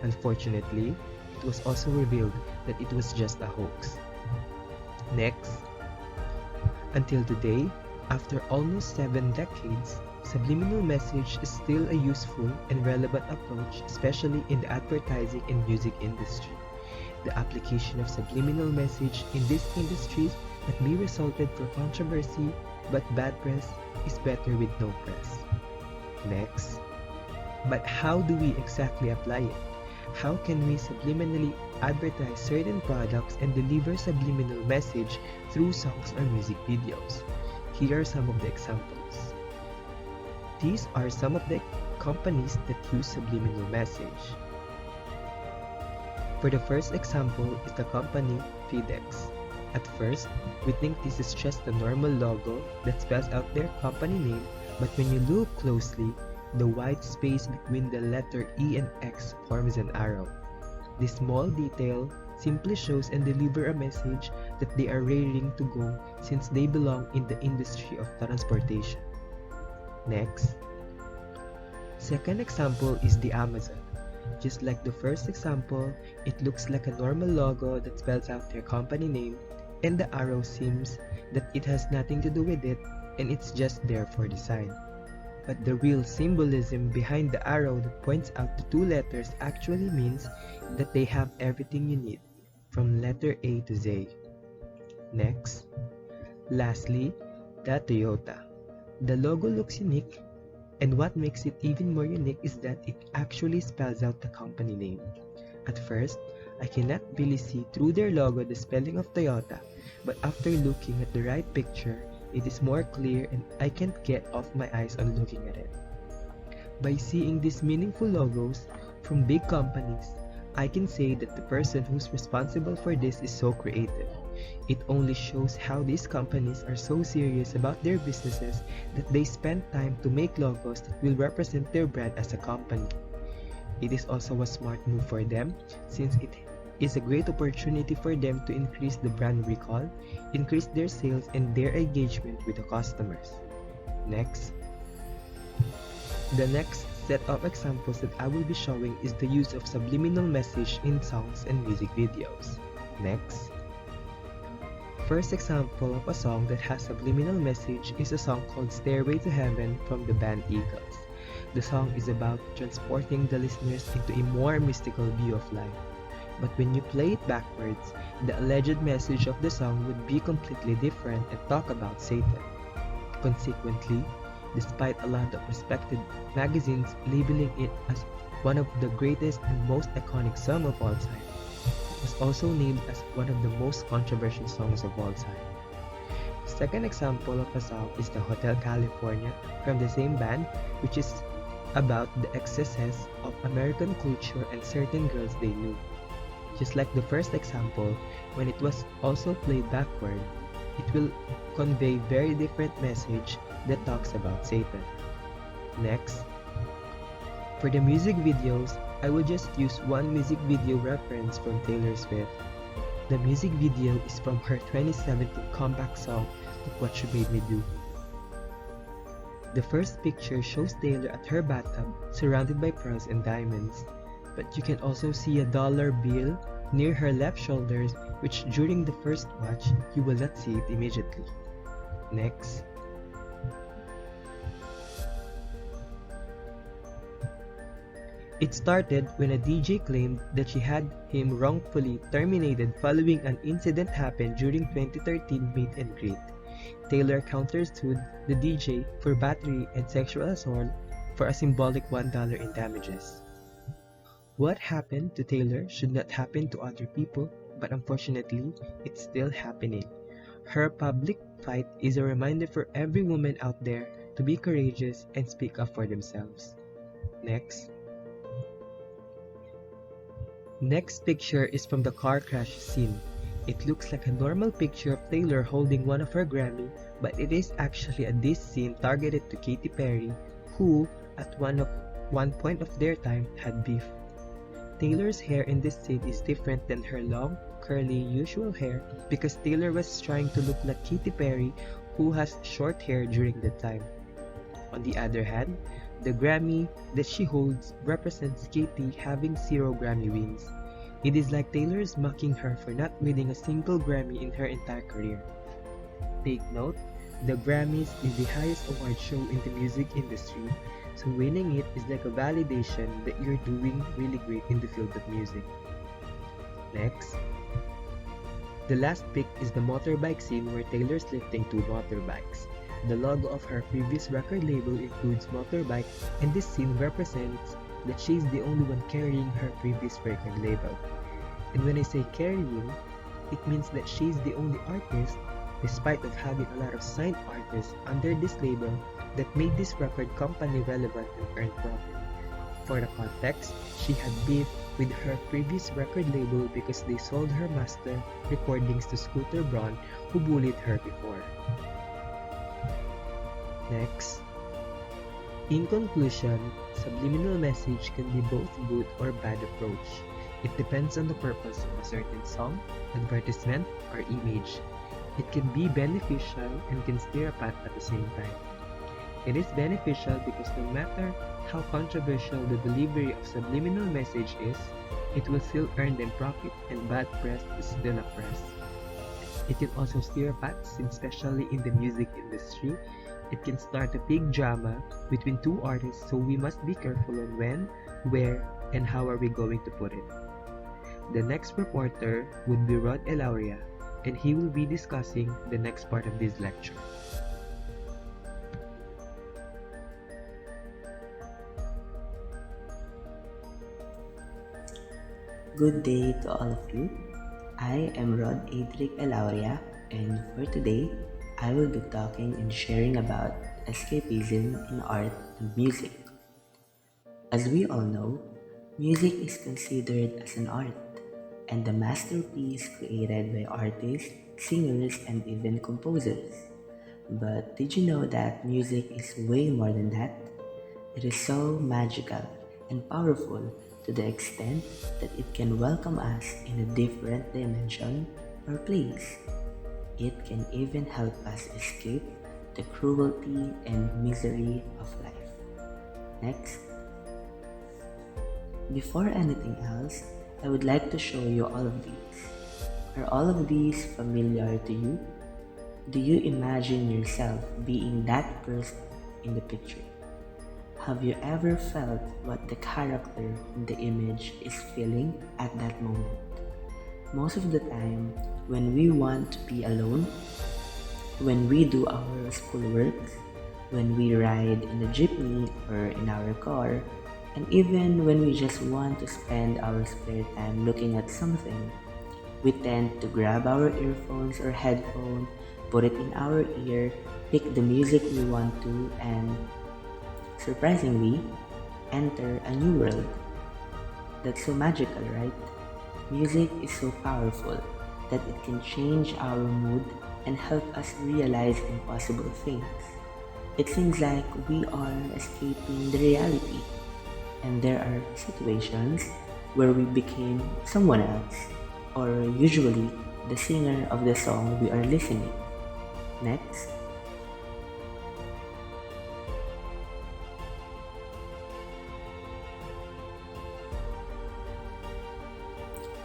Unfortunately, it was also revealed that it was just a hoax. Next. Until today, after almost 7 decades, subliminal message is still a useful and relevant approach, especially in the advertising and music industry. The application of subliminal message in these industries that may resulted for controversy, but bad press is better with no press. Next. But how do we exactly apply it? How can we subliminally advertise certain products and deliver subliminal message through songs or music videos? Here are some of the examples. These are some of the companies that use subliminal message. For the first example is the company FedEx. At first, we think this is just a normal logo that spells out their company name, but when you look closely, the white space between the letter E and X forms an arrow. This small detail simply shows and delivers a message that they are raring to go since they belong in the industry of transportation. Next. Second example is the Amazon. Just like the first example, it looks like a normal logo that spells out their company name, and the arrow seems that it has nothing to do with it and it's just there for design. But the real symbolism behind the arrow that points out the two letters actually means that they have everything you need, from letter A to Z. Next. Lastly, the Toyota. The logo looks unique, and what makes it even more unique is that it actually spells out the company name. At first, I cannot really see through their logo the spelling of Toyota, but after looking at the right picture, it is more clear and I can't get off my eyes on looking at it. By seeing these meaningful logos from big companies, I can say that the person who's responsible for this is so creative. It only shows how these companies are so serious about their businesses that they spend time to make logos that will represent their brand as a company. It is also a smart move for them since it is a great opportunity for them to increase the brand recall, increase their sales, and their engagement with the customers. Next. The next set of examples that I will be showing is the use of subliminal message in songs and music videos. Next. First example of a song that has subliminal message is a song called Stairway to Heaven from the band Eagles. The song is about transporting the listeners into a more mystical view of life. But when you play it backwards, the alleged message of the song would be completely different and talk about Satan. Consequently, despite a lot of respected magazines labeling it as one of the greatest and most iconic songs of all time, it was also named as one of the most controversial songs of all time. The second example of a song is the Hotel California from the same band, which is about the excesses of American culture and certain girls they knew. Just like the first example, when it was also played backward, it will convey very different message that talks about Satan. Next. For the music videos, I will just use one music video reference from Taylor Swift. The music video is from her 2017 comeback song, Look What You Made Me Do. The first picture shows Taylor at her bathtub surrounded by pearls and diamonds. But you can also see a dollar bill near her left shoulder, which during the first watch, you will not see it immediately. Next. It started when a DJ claimed that she had him wrongfully terminated following an incident happened during 2013 meet and greet. Taylor countersued the DJ for battery and sexual assault for a symbolic $1 in damages. What happened to Taylor should not happen to other people, but unfortunately, it's still happening. Her public fight is a reminder for every woman out there to be courageous and speak up for themselves. Next. Next picture is from the car crash scene. It looks like a normal picture of Taylor holding one of her Grammy, but it is actually a diss scene targeted to Katy Perry, who, at one point of their time, had beef. Taylor's hair in this scene is different than her long, curly, usual hair because Taylor was trying to look like Katy Perry, who has short hair during that time. On the other hand, the Grammy that she holds represents Katy having 0 Grammy wins. It is like Taylor's mocking her for not winning a single Grammy in her entire career. Take note, the Grammys is the highest award show in the music industry, so winning it is like a validation that you're doing really great in the field of music. Next. The last pic is the motorbike scene where Taylor's lifting 2 motorbikes. The logo of her previous record label includes motorbike, and this scene represents that she's the only one carrying her previous record label. And when I say carrying, it means that she's the only artist, despite of having a lot of signed artists under this label, that made this record company relevant and earned profit. For the context, she had beef with her previous record label because they sold her master recordings to Scooter Braun, who bullied her before. Next. In conclusion, subliminal message can be both good or bad approach. It depends on the purpose of a certain song, advertisement, or image. It can be beneficial and can stir a pot at the same time. It is beneficial because no matter how controversial the delivery of subliminal message is, it will still earn them profit, and bad press is still a press. It can also stir pots, especially in the music industry. It can start a big drama between 2 artists, so we must be careful on when, where, and how are we going to put it. The next reporter would be Elauria, and he will be discussing the next part of this lecture. Good day to all of you. I am Aderick Elauria, and for today, I will be talking and sharing about escapism in art and music. As we all know, music is considered as an art and a masterpiece created by artists, singers, and even composers. But did you know that music is way more than that? It is so magical and powerful to the extent that it can welcome us in a different dimension or place. It can even help us escape the cruelty and misery of life. Next. Before anything else, I would like to show you all of these. Are all of these familiar to you? Do you imagine yourself being that person in the picture? Have you ever felt what the character in the image is feeling at that moment? Most of the time, when we want to be alone, when we do our schoolwork, when we ride in the jeepney or in our car, and even when we just want to spend our spare time looking at something, we tend to grab our earphones or headphones, put it in our ear, pick the music we want to, and surprisingly, enter a new world. That's so magical, right? Music is so powerful that it can change our mood and help us realize impossible things. It seems like we are escaping the reality, and there are situations where we became someone else, or usually the singer of the song we are listening. Next.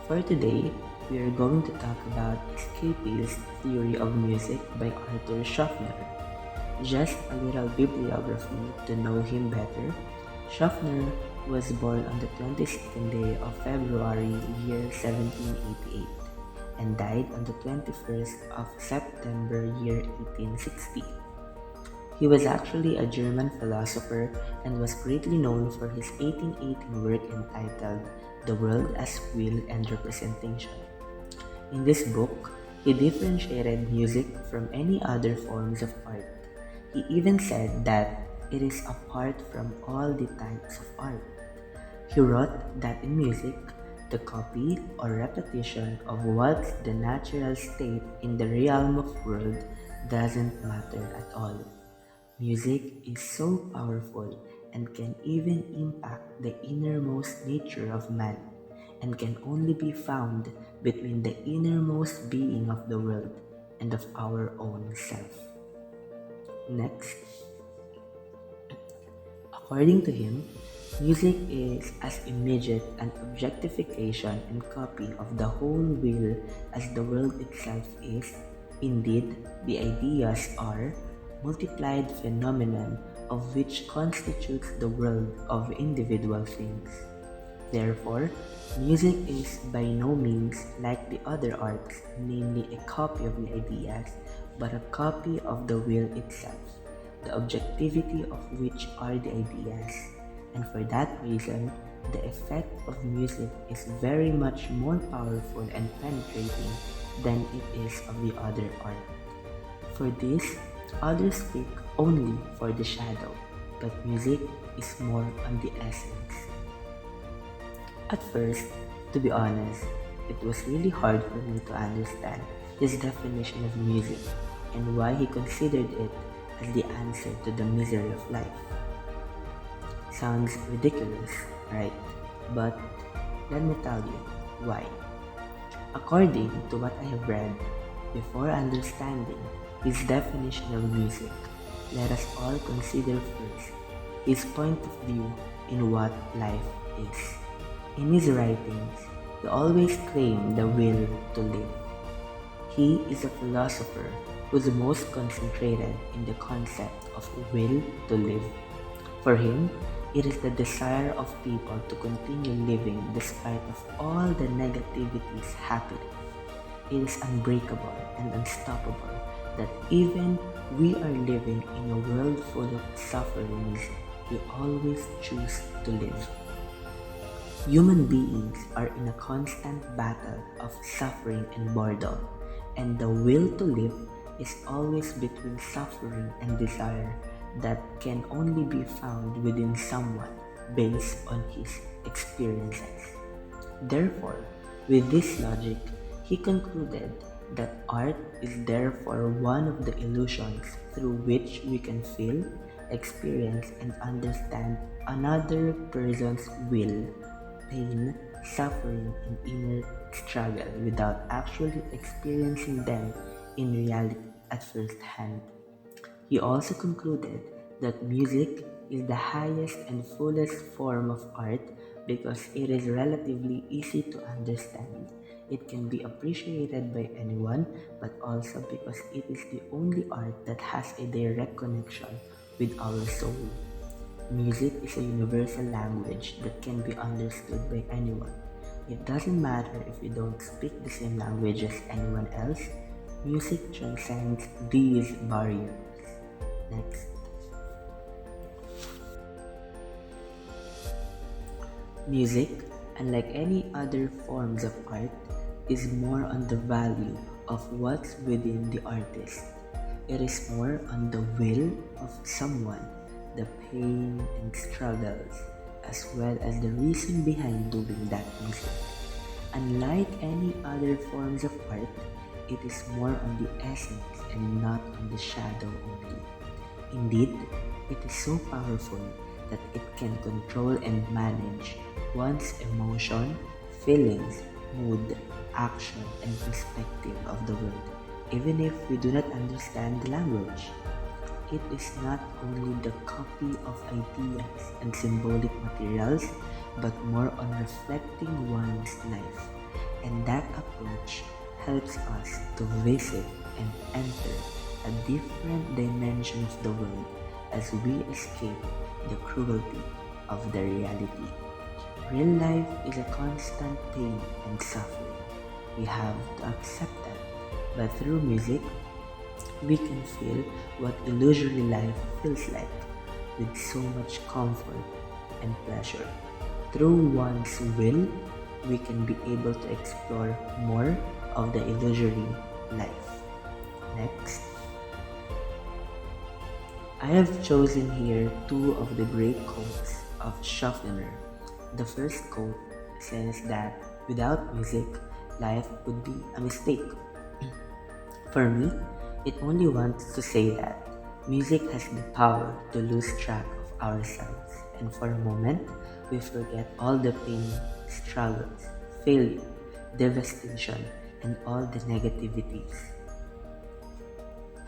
For today, we are going to talk about escapist theory of music by Arthur Schaffner. Just a little bibliography to know him better. Schaffner was born on the 22nd day of February, year 1788, and died on the 21st of September, year 1860. He was actually a German philosopher and was greatly known for his 1818 work entitled The World as Will and Representation. In this book, He differentiated music from any other forms of art. He even said that it is apart from all the types of art. He wrote that in music, the copy or repetition of what's the natural state in the realm of world doesn't matter at all. Music is so powerful and can even impact the innermost nature of man, and can only be found between the innermost being of the world and of our own self. Next, according to him, music is as immediate an objectification and copy of the whole will as the world itself is. Indeed, the ideas are multiplied phenomenon of which constitutes the world of individual things. Therefore, music is by no means like the other arts, namely a copy of the ideas, but a copy of the will itself, the objectivity of which are the ideas. And for that reason, the effect of music is very much more powerful and penetrating than it is of the other art. For this, others speak only for the shadow, but music is more on the essence. At first, to be honest, it was really hard for me to understand his definition of music and why he considered it as the answer to the misery of life. Sounds ridiculous, right? But let me tell you why. According to what I have read, before understanding his definition of music, let us all consider first his point of view in what life is. In his writings, he always claimed the will to live. He is a philosopher who is most concentrated in the concept of will to live. For him, it is the desire of people to continue living despite of all the negativities happening. It is unbreakable and unstoppable that even we are living in a world full of sufferings, we always choose to live. Human beings are in a constant battle of suffering and boredom, and the will to live is always between suffering and desire that can only be found within someone based on his experiences. Therefore, with this logic, he concluded that art is therefore one of the illusions through which we can feel, experience, and understand another person's will, pain, suffering, and inner struggle without actually experiencing them in reality at first hand. He also concluded that music is the highest and fullest form of art because it is relatively easy to understand. It can be appreciated by anyone, but also because it is the only art that has a direct connection with our soul. Music is a universal language that can be understood by anyone. It doesn't matter if you don't speak the same language as anyone else, music transcends these barriers. Next. Music, unlike any other forms of art, is more on the value of what's within the artist. It is more on the will of someone, the pain and struggles, as well as the reason behind doing that music. Unlike any other forms of art, it is more on the essence and not on the shadow only. Indeed, it is so powerful that it can control and manage one's emotion, feelings, mood, action, and perspective of the world, even if we do not understand the language. It is not only the copy of ideas and symbolic materials, but more on reflecting one's life, and that approach helps us to visit and enter a different dimension of the world as we escape the cruelty of the reality. Real life is a constant pain and suffering. We have to accept that, but through music, we can feel what illusory life feels like with so much comfort and pleasure. Through one's will, we can be able to explore more of the illusory life. Next, I have chosen here two of the great quotes of Schaffner. The first quote says that without music, life would be a mistake. For me, it only wants to say that music has the power to lose track of ourselves, and for a moment, we forget all the pain, struggles, failure, devastation, and all the negativities.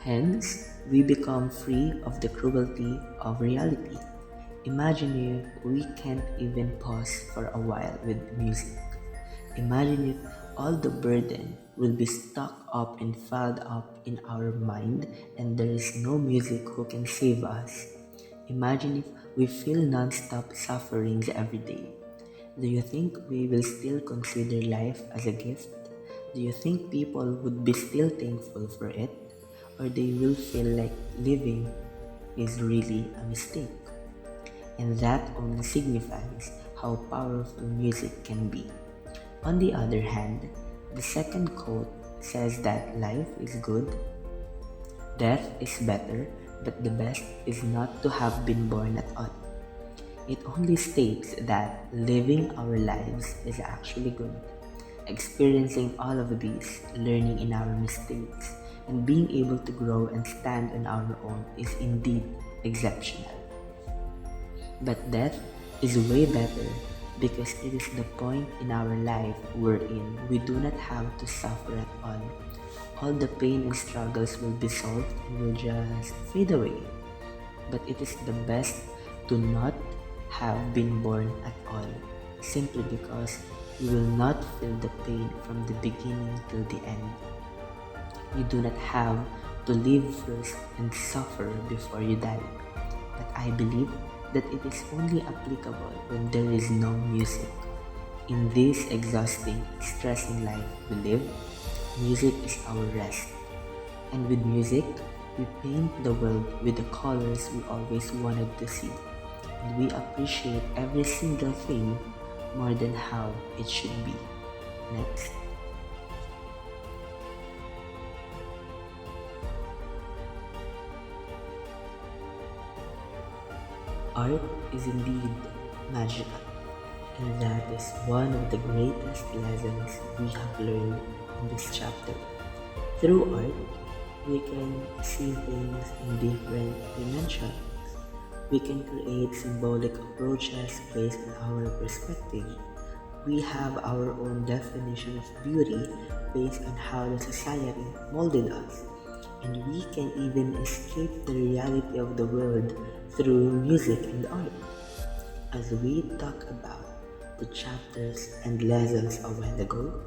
Hence, we become free of the cruelty of reality. Imagine if we can't even pause for a while with music. Imagine if all the burden will be stuck up and filed up in our mind and there is no music who can save us. Imagine if we feel non-stop sufferings every day. Do you think we will still consider life as a gift? Do you think people would be still thankful for it? Or they will feel like living is really a mistake? And that only signifies how powerful music can be. On the other hand, the second quote says that life is good, death is better, but the best is not to have been born at all. It only states that living our lives is actually good. Experiencing all of these, learning in our mistakes, and being able to grow and stand on our own is indeed exceptional. But death is way better because it is the point in our life wherein we do not have to suffer at all. All the pain and struggles will be solved and will just fade away. But it is the best to not have been born at all, simply because you will not feel the pain from the beginning till the end. You do not have to live first and suffer before you die. But I believe that it is only applicable when there is no music. In this exhausting, stressing life we live, music is our rest. And with music, we paint the world with the colors we always wanted to see. And we appreciate every single thing more than how it should be. Next. Art is indeed magical, and that is one of the greatest lessons we have learned in this chapter. Through art, we can see things in different dimensions. We can create symbolic approaches based on our perspective. We have our own definition of beauty based on how the society molded us. And we can even escape the reality of the world through music and art. As we talk about the chapters and lessons a while ago,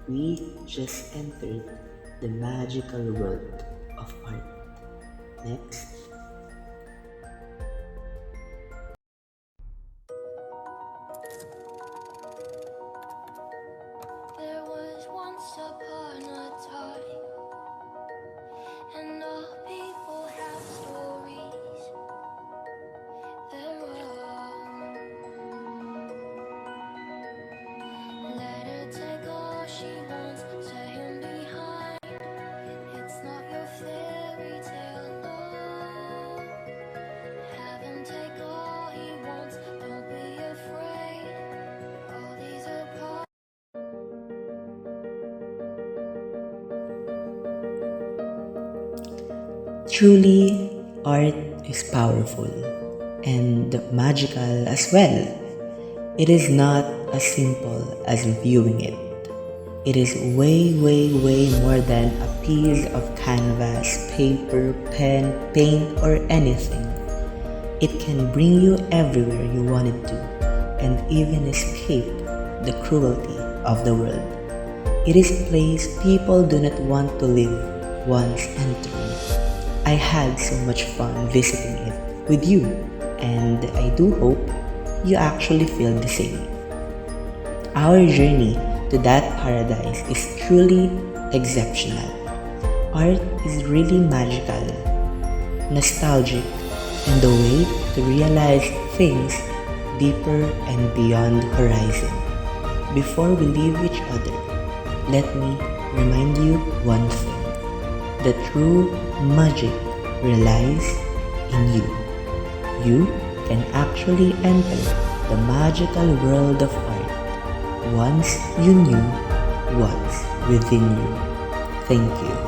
we just entered the magical world of art. Next. There was once upon a time, and all people have stories. They're wrong. Let her take all she wants, set him behind. It's not your fairy tale, no. Have him take all he wants, don't be afraid. All these are parts. Truly, art is powerful and magical as well. It is not as simple as viewing it. It is way, way, way more than a piece of canvas, paper, pen, paint, or anything. It can bring you everywhere you wanted to and even escape the cruelty of the world. It is a place people do not want to live once entering. I had so much fun visiting it with you, and I do hope you actually feel the same. Our journey to that paradise is truly exceptional. Art is really magical, nostalgic, and a way to realize things deeper and beyond horizon. Before we leave each other, let me remind you one thing. The true magic relies in you. You can actually enter the magical world of art once you knew what's within you. Thank you.